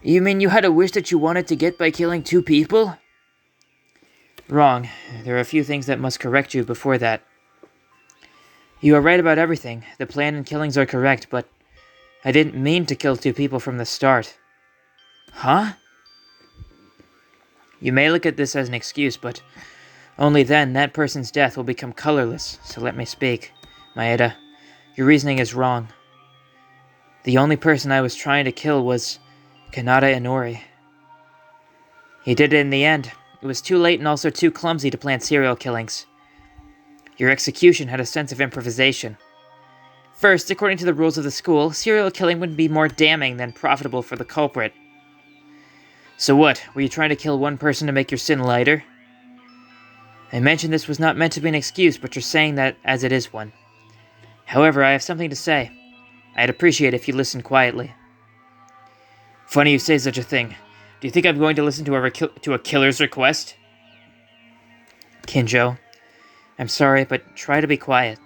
You mean you had a wish that you wanted to get by killing 2 people? Wrong. There are a few things that must correct you before that. You are right about everything. The plan and killings are correct, but I didn't mean to kill 2 people from the start. Huh? You may look at this as an excuse, but only then that person's death will become colorless, so let me speak. Maeda, your reasoning is wrong. The only person I was trying to kill was Kanata Inori. He did it in the end. It was too late and also too clumsy to plan serial killings. Your execution had a sense of improvisation. First, according to the rules of the school, serial killing would be more damning than profitable for the culprit. So what, were you trying to kill 1 person to make your sin lighter? I mentioned this was not meant to be an excuse, but you're saying that as it is one. However, I have something to say. I'd appreciate it if you listened quietly. Funny you say such a thing. Do you think I'm going to listen to a killer's request? Kinjo, I'm sorry, but try to be quiet.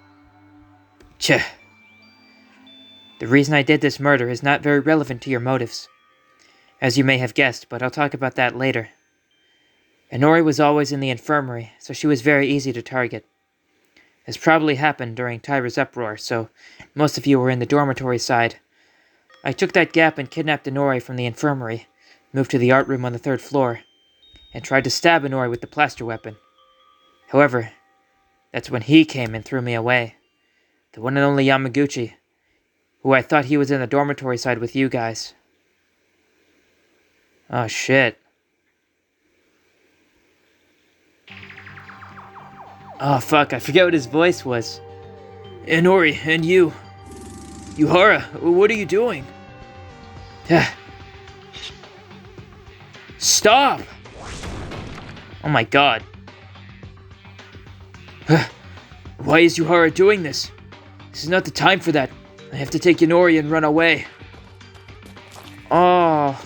Tch. The reason I did this murder is not very relevant to your motives. As you may have guessed, but I'll talk about that later. Inori was always in the infirmary, so she was very easy to target. This probably happened during Tyra's uproar, so most of you were in the dormitory side. I took that gap and kidnapped Inori from the infirmary, moved to the art room on the 3rd floor, and tried to stab Inori with the plaster weapon. However, that's when he came and threw me away. The one and only Yamaguchi, who I thought he was in the dormitory side with you guys. Oh shit. Oh fuck, I forget what his voice was. Inori, and you. Yuhara, what are you doing? Stop! Oh my god. Why is Yuhara doing this? This is not the time for that. I have to take Inori and run away. Oh.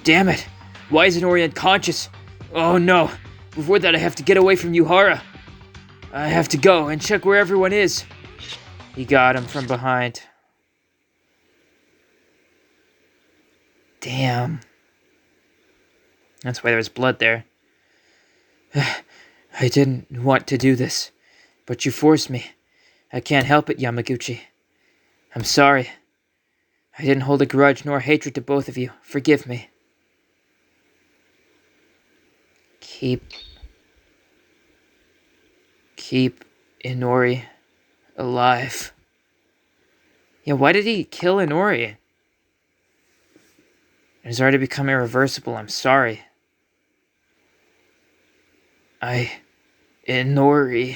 Damn it. Why is Inori unconscious? Oh no. Before that I have to get away from Yuhara. I have to go and check where everyone is. He got him from behind. Damn. That's why there was blood there. I didn't want to do this, but you forced me. I can't help it, Yamaguchi. I'm sorry. I didn't hold a grudge nor hatred to both of you. Forgive me. Keep Inori alive. Yeah, why did he kill Inori? It has already become irreversible. I'm sorry. Inori.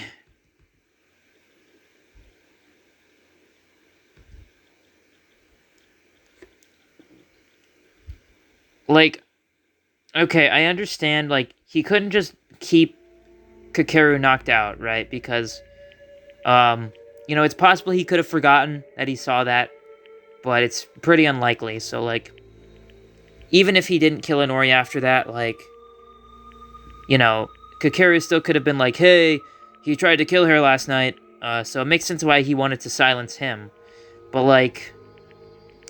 Like, okay, I understand, like, he couldn't just keep Kakeru knocked out, right? Because, you know, it's possible he could have forgotten that he saw that, but it's pretty unlikely, so, like, even if he didn't kill Inori after that, like, you know, Kakeru still could have been like, hey, he tried to kill her last night, so it makes sense why he wanted to silence him. But, like,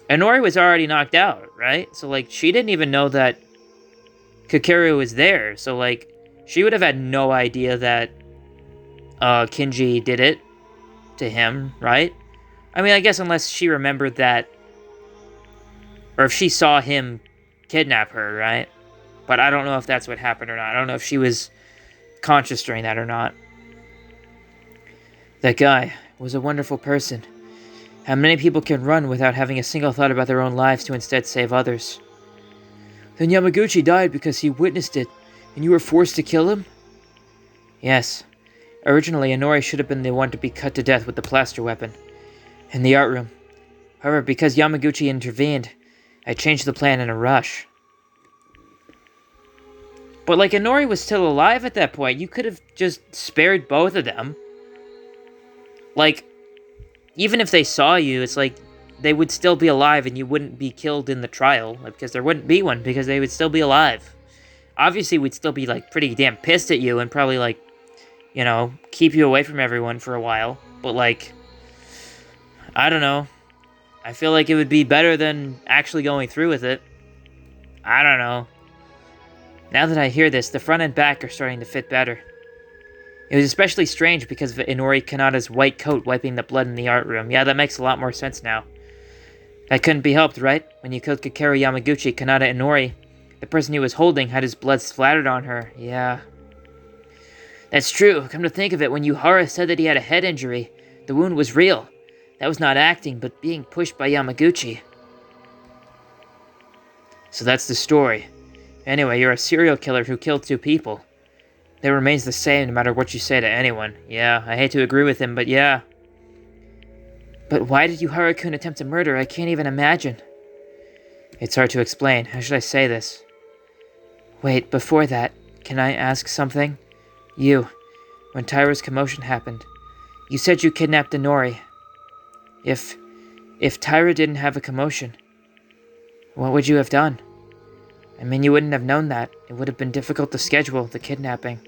Inori was already knocked out, right? So, like, she didn't even know that Kakeru was there, so, like, she would have had no idea that Kinji did it to him, right? I mean, I guess unless she remembered that, or if she saw him kidnap her, right? But I don't know if that's what happened or not. I don't know if she was conscious during that or not. That guy was a wonderful person. How many people can run without having a single thought about their own lives to instead save others? Then Yamaguchi died because he witnessed it, and you were forced to kill him? Yes. Originally, Inori should have been the one to be cut to death with the plaster weapon in the art room. However, because Yamaguchi intervened, I changed the plan in a rush. But, like, Inori was still alive at that point. You could have just spared both of them. Like, even if they saw you, it's like, they would still be alive and you wouldn't be killed in the trial. Because there wouldn't be one, because they would still be alive. Obviously, we'd still be, like, pretty damn pissed at you and probably, like, you know, keep you away from everyone for a while. But, like, I don't know. I feel like it would be better than actually going through with it. I don't know. Now that I hear this, the front and back are starting to fit better. It was especially strange because of Inori Kanada's white coat wiping the blood in the art room. Yeah, that makes a lot more sense now. That couldn't be helped, right? When you killed Kakeru Yamaguchi, Kanada Inori, the person he was holding, had his blood splattered on her. Yeah. That's true. Come to think of it, when Yuhara said that he had a head injury, the wound was real. That was not acting, but being pushed by Yamaguchi. So that's the story. Anyway, you're a serial killer who killed 2 people. That remains the same no matter what you say to anyone. Yeah, I hate to agree with him, but yeah. But why did Yuhara-kun attempt to murder? I can't even imagine. It's hard to explain. How should I say this? Wait, before that, can I ask something? You, when Tyra's commotion happened, you said you kidnapped Inori. If Tyra didn't have a commotion, what would you have done? I mean, you wouldn't have known that. It would have been difficult to schedule the kidnapping.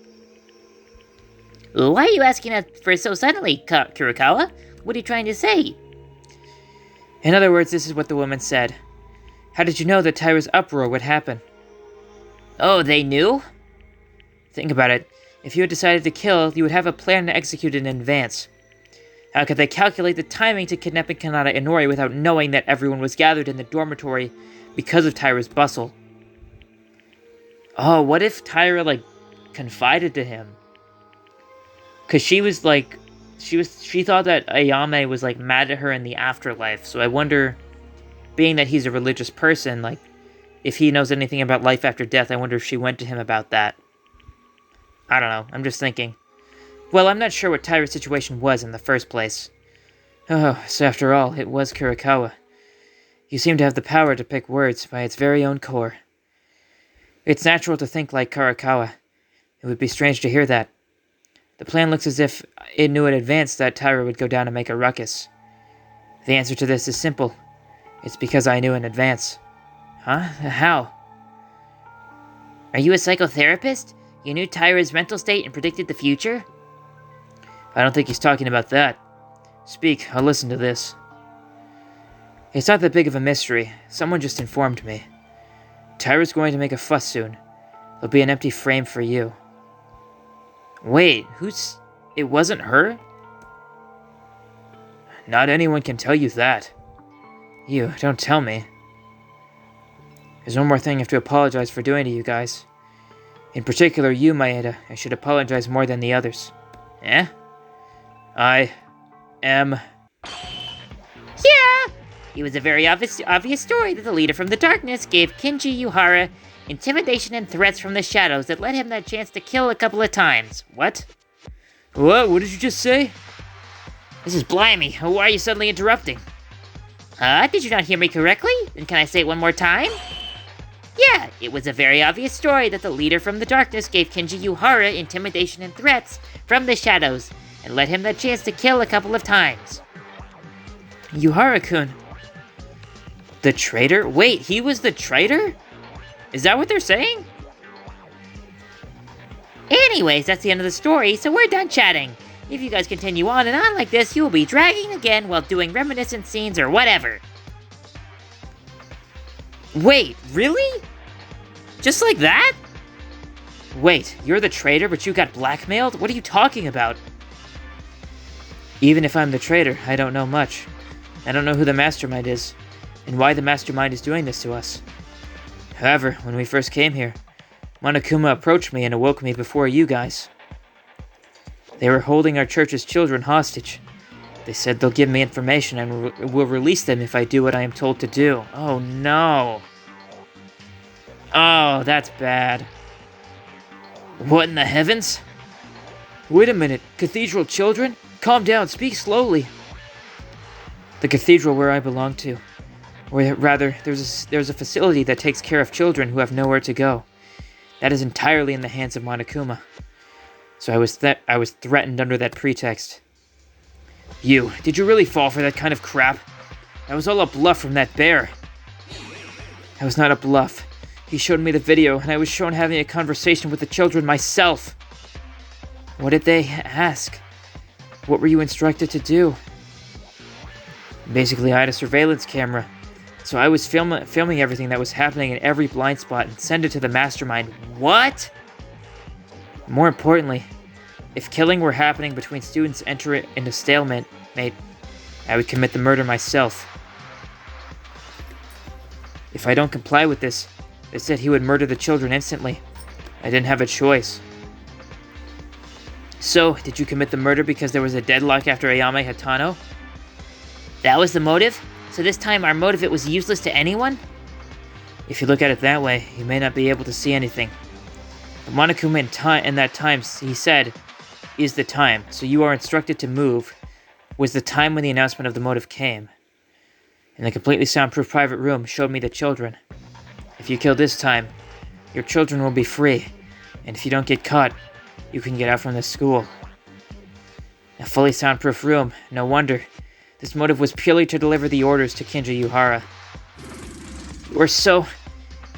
Why are you asking that for so suddenly, Kurokawa? What are you trying to say? In other words, this is what the woman said. How did you know that Tyra's uproar would happen? Oh, they knew? Think about it. If you had decided to kill, you would have a plan to execute in advance. How could they calculate the timing to kidnapping Kanada Inori without knowing that everyone was gathered in the dormitory because of Tyra's bustle? Oh, what if Tyra, like, confided to him? Because she was, like, she thought that Ayame was, like, mad at her in the afterlife. So I wonder, being that he's a religious person, like, if he knows anything about life after death, I wonder if she went to him about that. I don't know, I'm just thinking. Well, I'm not sure what Tyra's situation was in the first place. Oh, so after all, it was Kurokawa. You seem to have the power to pick words by its very own core. It's natural to think like Kurokawa. It would be strange to hear that. The plan looks as if it knew in advance that Tyra would go down and make a ruckus. The answer to this is simple. It's because I knew in advance. Huh? How? Are you a psychotherapist? You knew Tyra's mental state and predicted the future? I don't think he's talking about that. Speak, I'll listen to this. It's not that big of a mystery. Someone just informed me. Tyra's going to make a fuss soon. There'll be an empty frame for you. Wait, who's... It wasn't her? Not anyone can tell you that. You, don't tell me. There's one more thing I have to apologize for doing to you guys. In particular, you, Maeda. I should apologize more than the others. Eh? I am... Yeah! It was a very obvious story that the leader from the darkness gave Kenji Yuhara intimidation and threats from the shadows that led him that chance to kill a couple of times. What? What? What did you just say? This is blimey. Why are you suddenly interrupting? Did you not hear me correctly? Then can I say it one more time? Yeah, it was a very obvious story that the leader from the darkness gave Kenji Yuhara intimidation and threats from the shadows, and led him that chance to kill a couple of times. Yuhara-kun. The traitor? Wait, he was the traitor? Is that what they're saying? Anyways, that's the end of the story, so we're done chatting. If you guys continue on and on like this, you will be dragging again while doing reminiscent scenes or whatever. Wait, really? Just like that? Wait, you're the traitor, but you got blackmailed? What are you talking about? Even if I'm the traitor, I don't know much. I don't know who the mastermind is, and why the mastermind is doing this to us. However, when we first came here, Monokuma approached me and awoke me before you guys. They were holding our church's children hostage. They said they'll give me information and will release them if I do what I am told to do. Oh no. Oh, that's bad. What in the heavens? Wait a minute, cathedral children? Calm down, speak slowly. The cathedral where I belong to. Or rather, there's a facility that takes care of children who have nowhere to go. That is entirely in the hands of Monokuma. So I was threatened under that pretext. Did you really fall for that kind of crap? That was all a bluff from that bear. That was not a bluff. He showed me the video, and I was shown having a conversation with the children myself. What did they ask? What were you instructed to do? Basically, I had a surveillance camera. So I was filming everything that was happening in every blind spot and send it to the mastermind. What? More importantly, if killing were happening between students entering into stalemate, I would commit the murder myself. If I don't comply with this, they said he would murder the children instantly. I didn't have a choice. So, did you commit the murder because there was a deadlock after Ayame Hatano? That was the motive? So this time our motive was useless to anyone? If you look at it that way, you may not be able to see anything. But Monokuma in that time, he said, is the time, so you are instructed to move, was the time when the announcement of the motive came. And the completely soundproof private room showed me the children. If you kill this time, your children will be free, and if you don't get caught, you can get out from this school. A fully soundproof room, no wonder. This motive was purely to deliver the orders to Kenji Yuhara. You are so...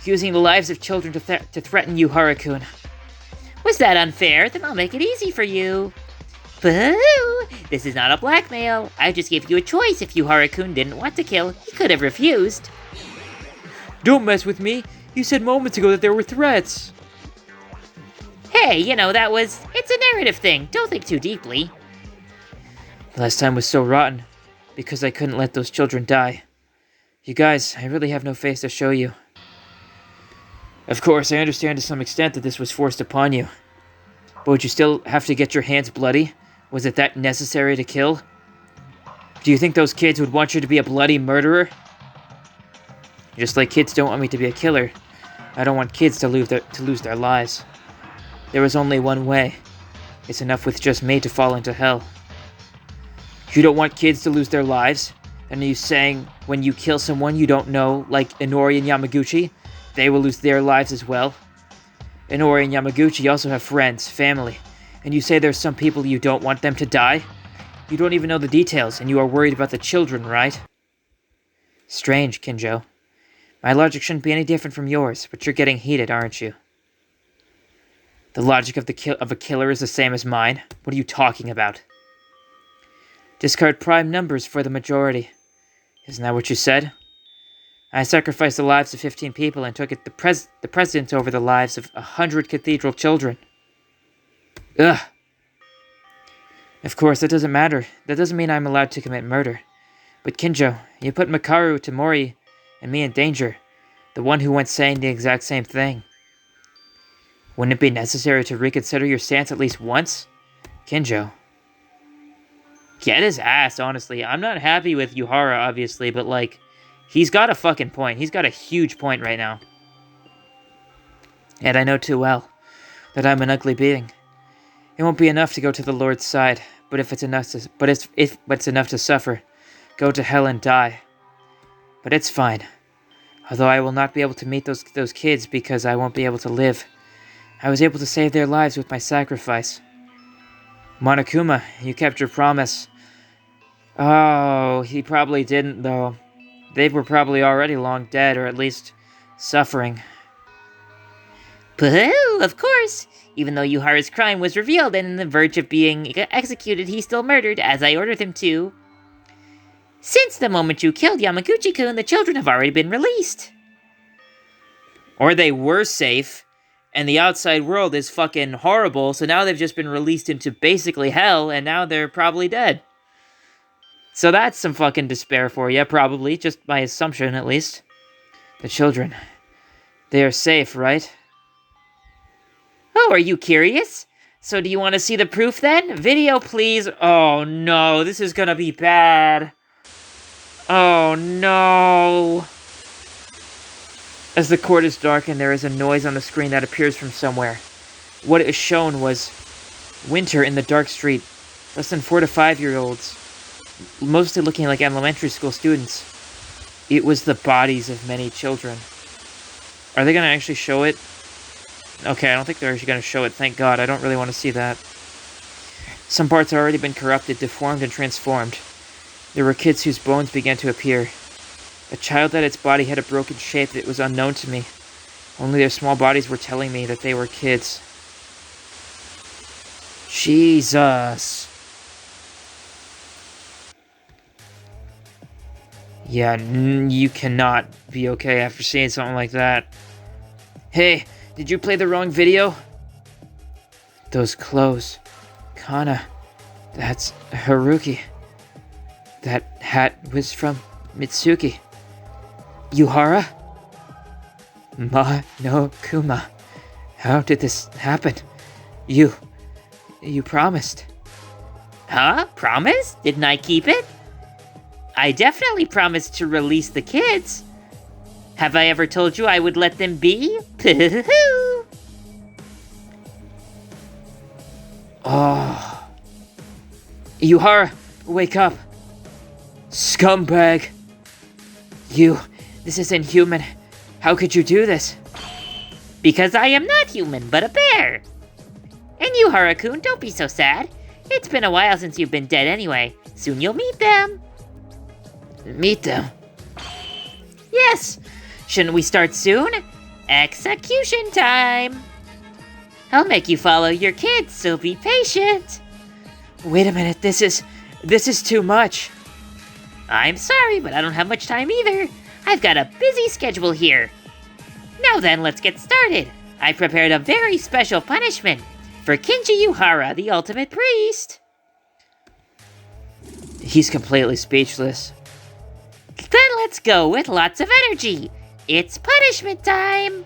using the lives of children to threaten Yuhara-kun. Was that unfair? Then I'll make it easy for you. Boo! This is not a blackmail. I just gave you a choice. If Yuhara-kun didn't want to kill, he could have refused. Don't mess with me. You said moments ago that there were threats. Hey, it's a narrative thing. Don't think too deeply. Last time was so rotten, because I couldn't let those children die. You guys, I really have no face to show you. Of course, I understand to some extent that this was forced upon you. But would you still have to get your hands bloody? Was it that necessary to kill? Do you think those kids would want you to be a bloody murderer? Just like kids don't want me to be a killer, I don't want kids to lose their lives. There is only one way. It's enough with just me to fall into hell. You don't want kids to lose their lives? And are you saying when you kill someone you don't know, like Inori and Yamaguchi, they will lose their lives as well? Inori and Yamaguchi also have friends, family, and you say there's some people you don't want them to die? You don't even know the details, and you are worried about the children, right? Strange, Kinjo. My logic shouldn't be any different from yours, but you're getting heated, aren't you? The logic of a killer is the same as mine. What are you talking about? Discard prime numbers for the majority. Isn't that what you said? I sacrificed the lives of 15 people and took the precedence over the lives of 100 cathedral children. Ugh. Of course, that doesn't matter. That doesn't mean I'm allowed to commit murder. But Kinjo, you put Makaru, Tamori, and me in danger. The one who went saying the exact same thing. Wouldn't it be necessary to reconsider your stance at least once? Kinjo. Get his ass, honestly. I'm not happy with Yuhara, obviously, but, like, he's got a fucking point. He's got a huge point right now. And I know too well that I'm an ugly being. It won't be enough to go to the Lord's side, but if it's enough to suffer, go to hell and die. But it's fine. Although I will not be able to meet those kids because I won't be able to live. I was able to save their lives with my sacrifice. Monokuma, you kept your promise. Oh, he probably didn't, though. They were probably already long dead, or at least suffering. Pooh, of course! Even though Yuhara's crime was revealed and on the verge of being executed, he still murdered, as I ordered him to. Since the moment you killed Yamaguchi-kun, the children have already been released. Or they were safe, and the outside world is fucking horrible, so now they've just been released into basically hell, and now they're probably dead. So that's some fucking despair for you, probably, just my assumption at least. The children, they are safe, right? Oh, are you curious? So do you want to see the proof then? Video, please. Oh no, this is gonna be bad. Oh no. As the court is darkened, there is a noise on the screen that appears from somewhere. What it was shown was winter in the dark street. Less than 4 to 5-year-olds. Mostly looking like elementary school students. It was the bodies of many children. Are they gonna actually show it? Okay, I don't think they're actually gonna show it, thank God. I don't really want to see that. Some parts have already been corrupted, deformed, and transformed. There were kids whose bones began to appear. A child that its body had a broken shape that was unknown to me. Only their small bodies were telling me that they were kids. Jesus. Yeah, you cannot be okay after seeing something like that. Hey, did you play the wrong video? Those clothes. Kana. That's Haruki. That hat was from Mitsuki. Yuhara? Monokuma. How did this happen? You promised. Huh? Promise? Didn't I keep it? I definitely promised to release the kids. Have I ever told you I would let them be? Pooh! Oh. Yuhara, wake up. Scumbag. This is inhuman. How could you do this? Because I am not human, but a bear. And you, Harakun, don't be so sad. It's been a while since you've been dead anyway. Soon you'll meet them. Meet them? Yes. Shouldn't we start soon? Execution time. I'll make you follow your kids, so be patient. Wait a minute, this is too much. I'm sorry, but I don't have much time either. I've got a busy schedule here. Now then, let's get started. I prepared a very special punishment for Kinji Yuhara, the ultimate priest. He's completely speechless. Then let's go with lots of energy. It's punishment time.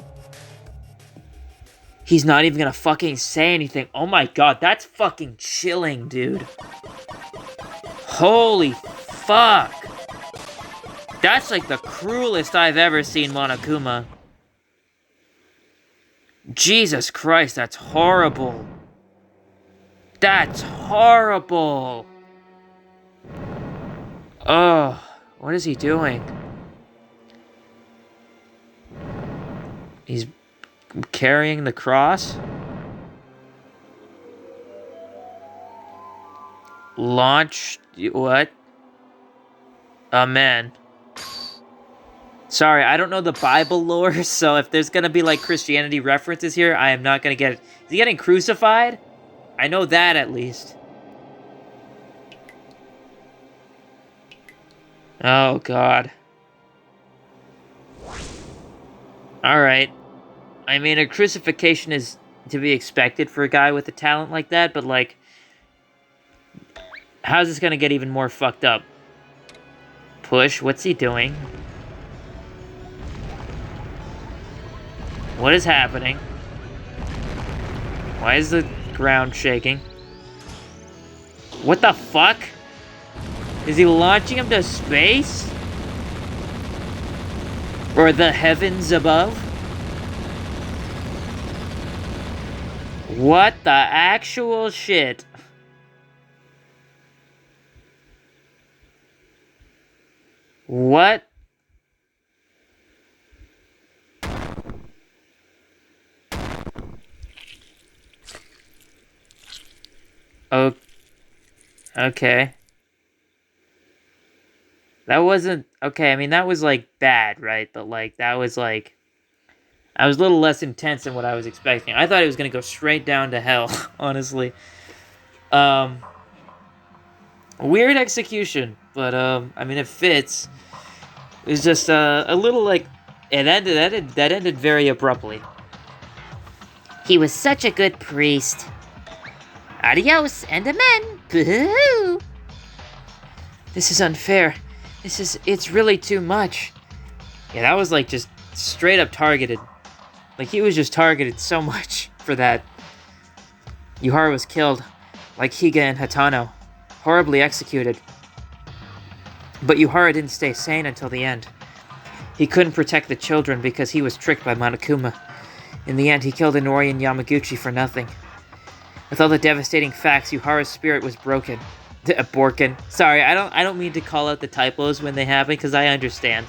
He's not even gonna fucking say anything. Oh my god, that's fucking chilling, dude. Holy fuck. That's like the cruelest I've ever seen Monokuma. Jesus Christ, that's horrible. That's horrible. Oh, what is he doing? He's carrying the cross? Launch... what? Amen. Sorry, I don't know the Bible lore, so if there's gonna be, like, Christianity references here, I am not gonna get it. Is he getting crucified? I know that, at least. Oh, God. Alright. I mean, a crucifixion is to be expected for a guy with a talent like that, but, like, how's this gonna get even more fucked up? Push? What's he doing? What is happening? Why is the ground shaking? What the fuck? Is he launching him to space? Or the heavens above? What the actual shit? What? Oh, okay. That wasn't... Okay, I mean, that was, like, bad, right? But, like, that was, like... I was a little less intense than what I was expecting. I thought it was gonna go straight down to hell, honestly. Weird execution, but, I mean, it fits. It was just, a little, like... That ended very abruptly. He was such a good priest. Adios, and amen. Boo-hoo. This is unfair. It's really too much. Yeah, that was, like, just straight up targeted. Like, he was just targeted so much for that. Yuhara was killed, like Higa and Hatano. Horribly executed. But Yuhara didn't stay sane until the end. He couldn't protect the children because he was tricked by Monokuma. In the end, he killed Inori and Yamaguchi for nothing. With all the devastating facts, Yuhara's spirit was broken. Borkin. Sorry, I don't mean to call out the typos when they happen, because I understand.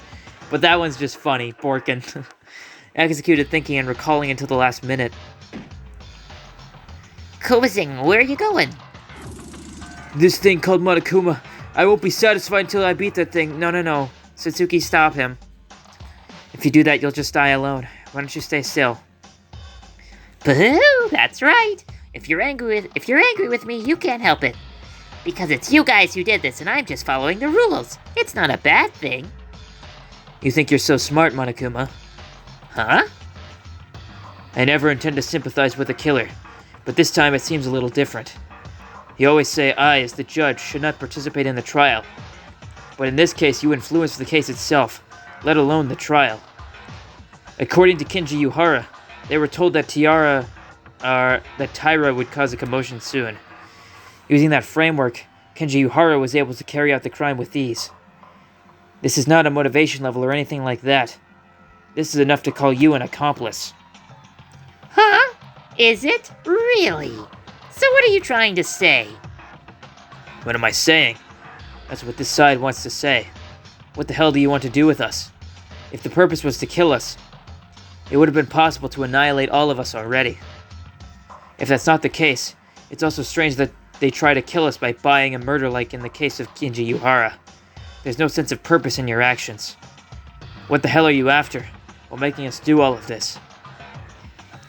But that one's just funny. Borkin. Executed thinking and recalling until the last minute. Kozing, where are you going? This thing called Monokuma. I won't be satisfied until I beat that thing. No. Satsuki, stop him. If you do that, you'll just die alone. Why don't you stay still? Boo! That's right. If you're angry with me, you can't help it. Because it's you guys who did this, and I'm just following the rules. It's not a bad thing. You think you're so smart, Monokuma? Huh? I never intend to sympathize with a killer, but this time it seems a little different. You always say I, as the judge, should not participate in the trial. But in this case, you influenced the case itself, let alone the trial. According to Kinji Yuhara, they were told that Taira would cause a commotion soon. Using that framework, Kinji Yuhara was able to carry out the crime with ease. This is not a motivation level or anything like that. This is enough to call you an accomplice. Huh? Is it? Really? So what are you trying to say? What am I saying? That's what this side wants to say. What the hell do you want to do with us? If the purpose was to kill us, it would have been possible to annihilate all of us already. If that's not the case, it's also strange that they try to kill us by buying a murder like in the case of Kinji Yuhara. There's no sense of purpose in your actions. What the hell are you after, while making us do all of this?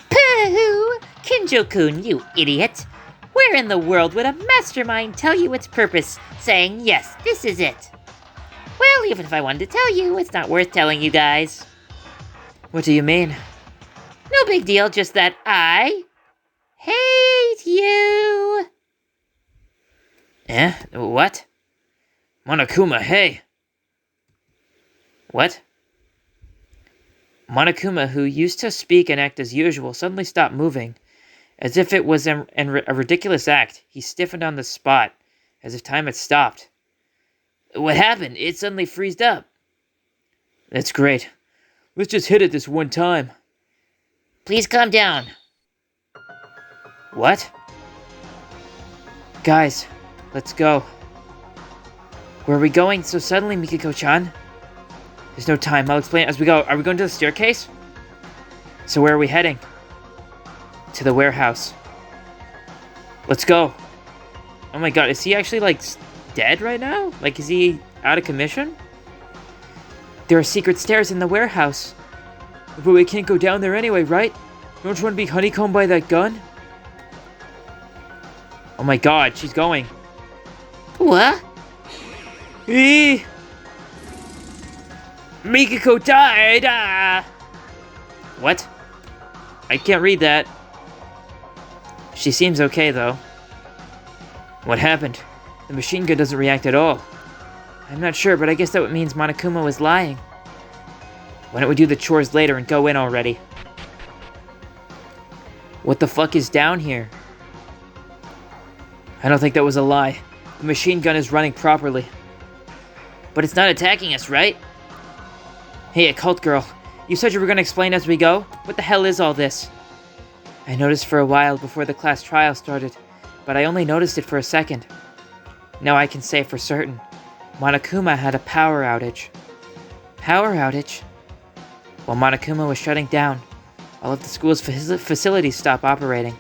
Pooh! Kinjo-kun, you idiot! Where in the world would a mastermind tell you its purpose, saying, yes, this is it? Well, even if I wanted to tell you, it's not worth telling you guys. What do you mean? No big deal, just that I hate you! Eh? What? Monokuma, hey! What? Monokuma, who used to speak and act as usual, suddenly stopped moving. As if it was a ridiculous act, he stiffened on the spot, as if time had stopped. What happened? It suddenly freezed up. That's great. Let's just hit it this one time. Please calm down. What? Guys, let's go. Where are we going so suddenly, Mikiko-chan? There's no time. I'll explain as we go. Are we going to the staircase? So where are we heading? To the warehouse. Let's go. Oh my god, is he actually, like, dead right now? Like, is he out of commission? There are secret stairs in the warehouse. But we can't go down there anyway, right? Don't you want to be honeycombed by that gun? Oh my god, she's going. What? Mikiko died! Ah! What? I can't read that. She seems okay, though. What happened? The machine gun doesn't react at all. I'm not sure, but I guess that means Monokuma was lying. Why don't we do the chores later and go in already? What the fuck is down here? I don't think that was a lie. The machine gun is running properly. But it's not attacking us, right? Hey, occult girl. You said you were going to explain as we go? What the hell is all this? I noticed for a while before the class trial started, but I only noticed it for a second. Now I can say for certain. Monokuma had a power outage. Power outage? While Monokuma was shutting down, all of the school's facilities stopped operating.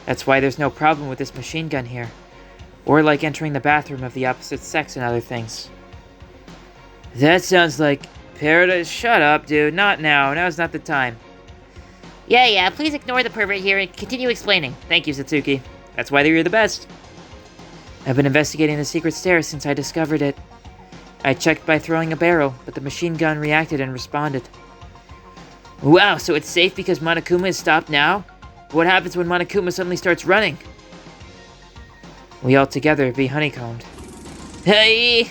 That's why there's no problem with this machine gun here. Or like entering the bathroom of the opposite sex and other things. That sounds like paradise. Shut up, dude. Not now. Now's not the time. Yeah, please ignore the pervert here and continue explaining. Thank you, Satsuki. That's why you're the best. I've been investigating the secret stairs since I discovered it. I checked by throwing a barrel, but the machine gun reacted and responded. Wow, so it's safe because Monokuma is stopped now? What happens when Monokuma suddenly starts running? We all together be honeycombed. Hey!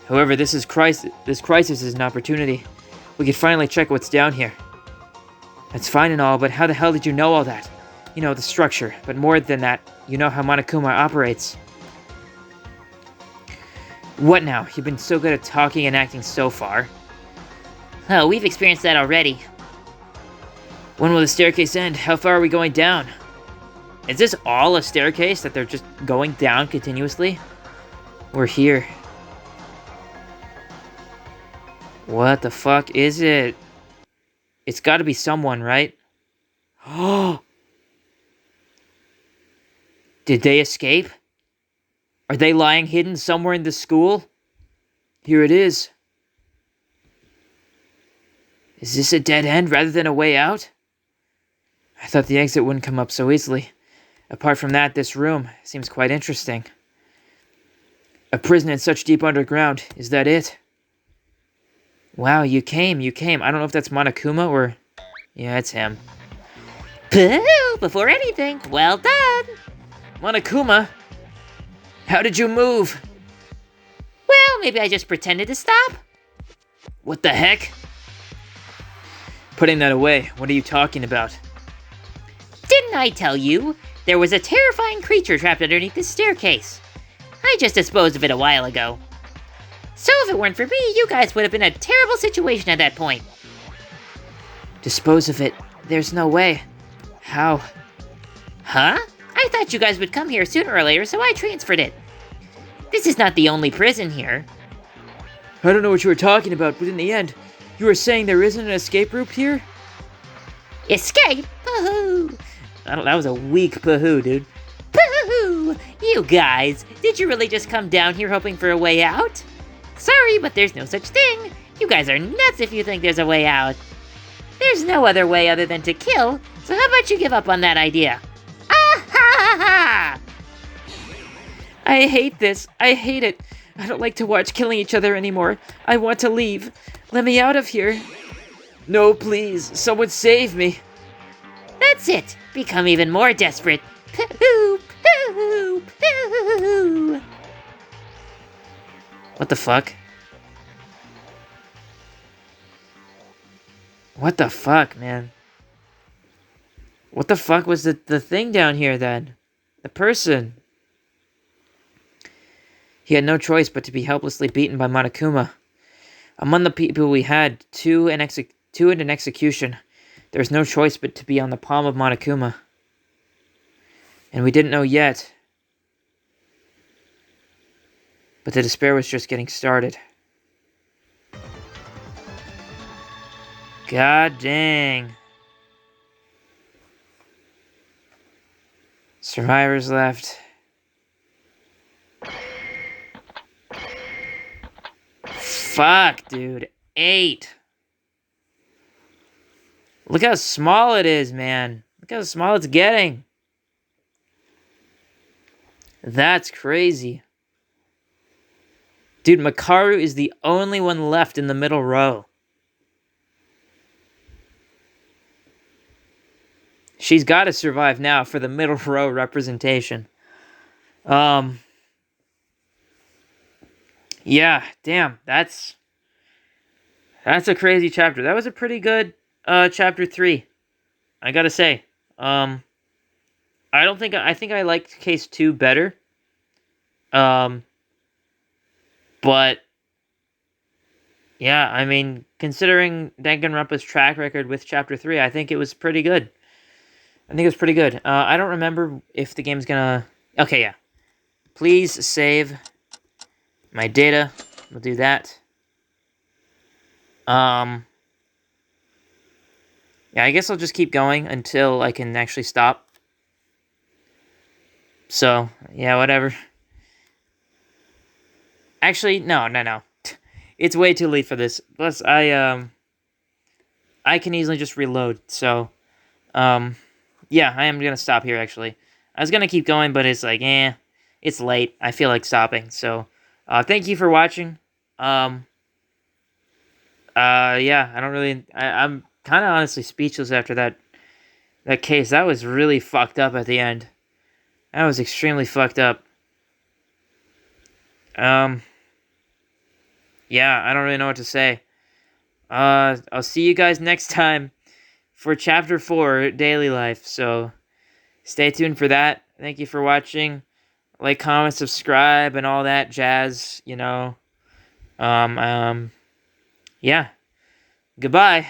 However, this crisis is an opportunity. We could finally check what's down here. That's fine and all, but how the hell did you know all that? You know, the structure, but more than that, you know how Monokuma operates. What now? You've been so good at talking and acting so far. Oh, we've experienced that already. When will the staircase end? How far are we going down? Is this all a staircase that they're just going down continuously? We're here. What the fuck is it? It's gotta be someone, right? Oh! Did they escape? Are they lying hidden somewhere in the school? Here it is. Is this a dead end rather than a way out? I thought the exit wouldn't come up so easily. Apart from that, this room seems quite interesting. A prison in such deep underground, is that it? Wow, you came. I don't know if that's Monokuma or... Yeah, it's him. Pooh! Before anything, well done! Monokuma? How did you move? Well, maybe I just pretended to stop. What the heck? Putting that away, what are you talking about? Didn't I tell you? There was a terrifying creature trapped underneath this staircase. I just disposed of it a while ago. So if it weren't for me, you guys would have been in a terrible situation at that point. Dispose of it? There's no way. How? Huh? I thought you guys would come here sooner or later, so I transferred it. This is not the only prison here. I don't know what you were talking about, but in the end, you were saying there isn't an escape route here? Escape? Pooh! That was a weak pahoo, dude. Pooh! You guys, did you really just come down here hoping for a way out? Sorry, but there's no such thing. You guys are nuts if you think there's a way out. There's no other way other than to kill, so how about you give up on that idea? Ah ha ha ha! I hate this. I hate it. I don't like to watch killing each other anymore. I want to leave. Let me out of here. No, please. Someone save me. That's it. Become even more desperate. Pooh! Pooh! Pooh! What the fuck? What the fuck, man? What the fuck was the thing down here then? The person. He had no choice but to be helplessly beaten by Monokuma. Among the people we had, two in an execution, there was no choice but to be on the palm of Monokuma. And we didn't know yet. But the despair was just getting started. God dang. Survivors left. Fuck, dude. 8. Look how small it is, man. Look how small it's getting. That's crazy. Dude, Makaru is the only one left in the middle row. she's got to survive now for the middle row representation. Yeah, damn, that's a crazy chapter. That was a pretty good chapter 3. I gotta say. I think I liked case 2 better. But yeah, I mean, considering Danganronpa's track record with chapter 3, I think it was pretty good. I think it was pretty good. I don't remember if the game's gonna... Okay, yeah. Please save my data. We'll do that. Yeah, I guess I'll just keep going until I can actually stop. So, yeah, whatever. Actually, no. It's way too late for this. Plus, I can easily just reload. So, yeah, I am gonna stop here, actually. I was gonna keep going, but it's like, it's late. I feel like stopping. So, thank you for watching. Yeah, I'm kind of honestly speechless after that case. That was really fucked up at the end. That was extremely fucked up. Yeah, I don't really know what to say. I'll see you guys next time for Chapter 4, Daily Life. So, stay tuned for that. Thank you for watching. Like, comment, subscribe, and all that jazz, you know. Yeah. Goodbye.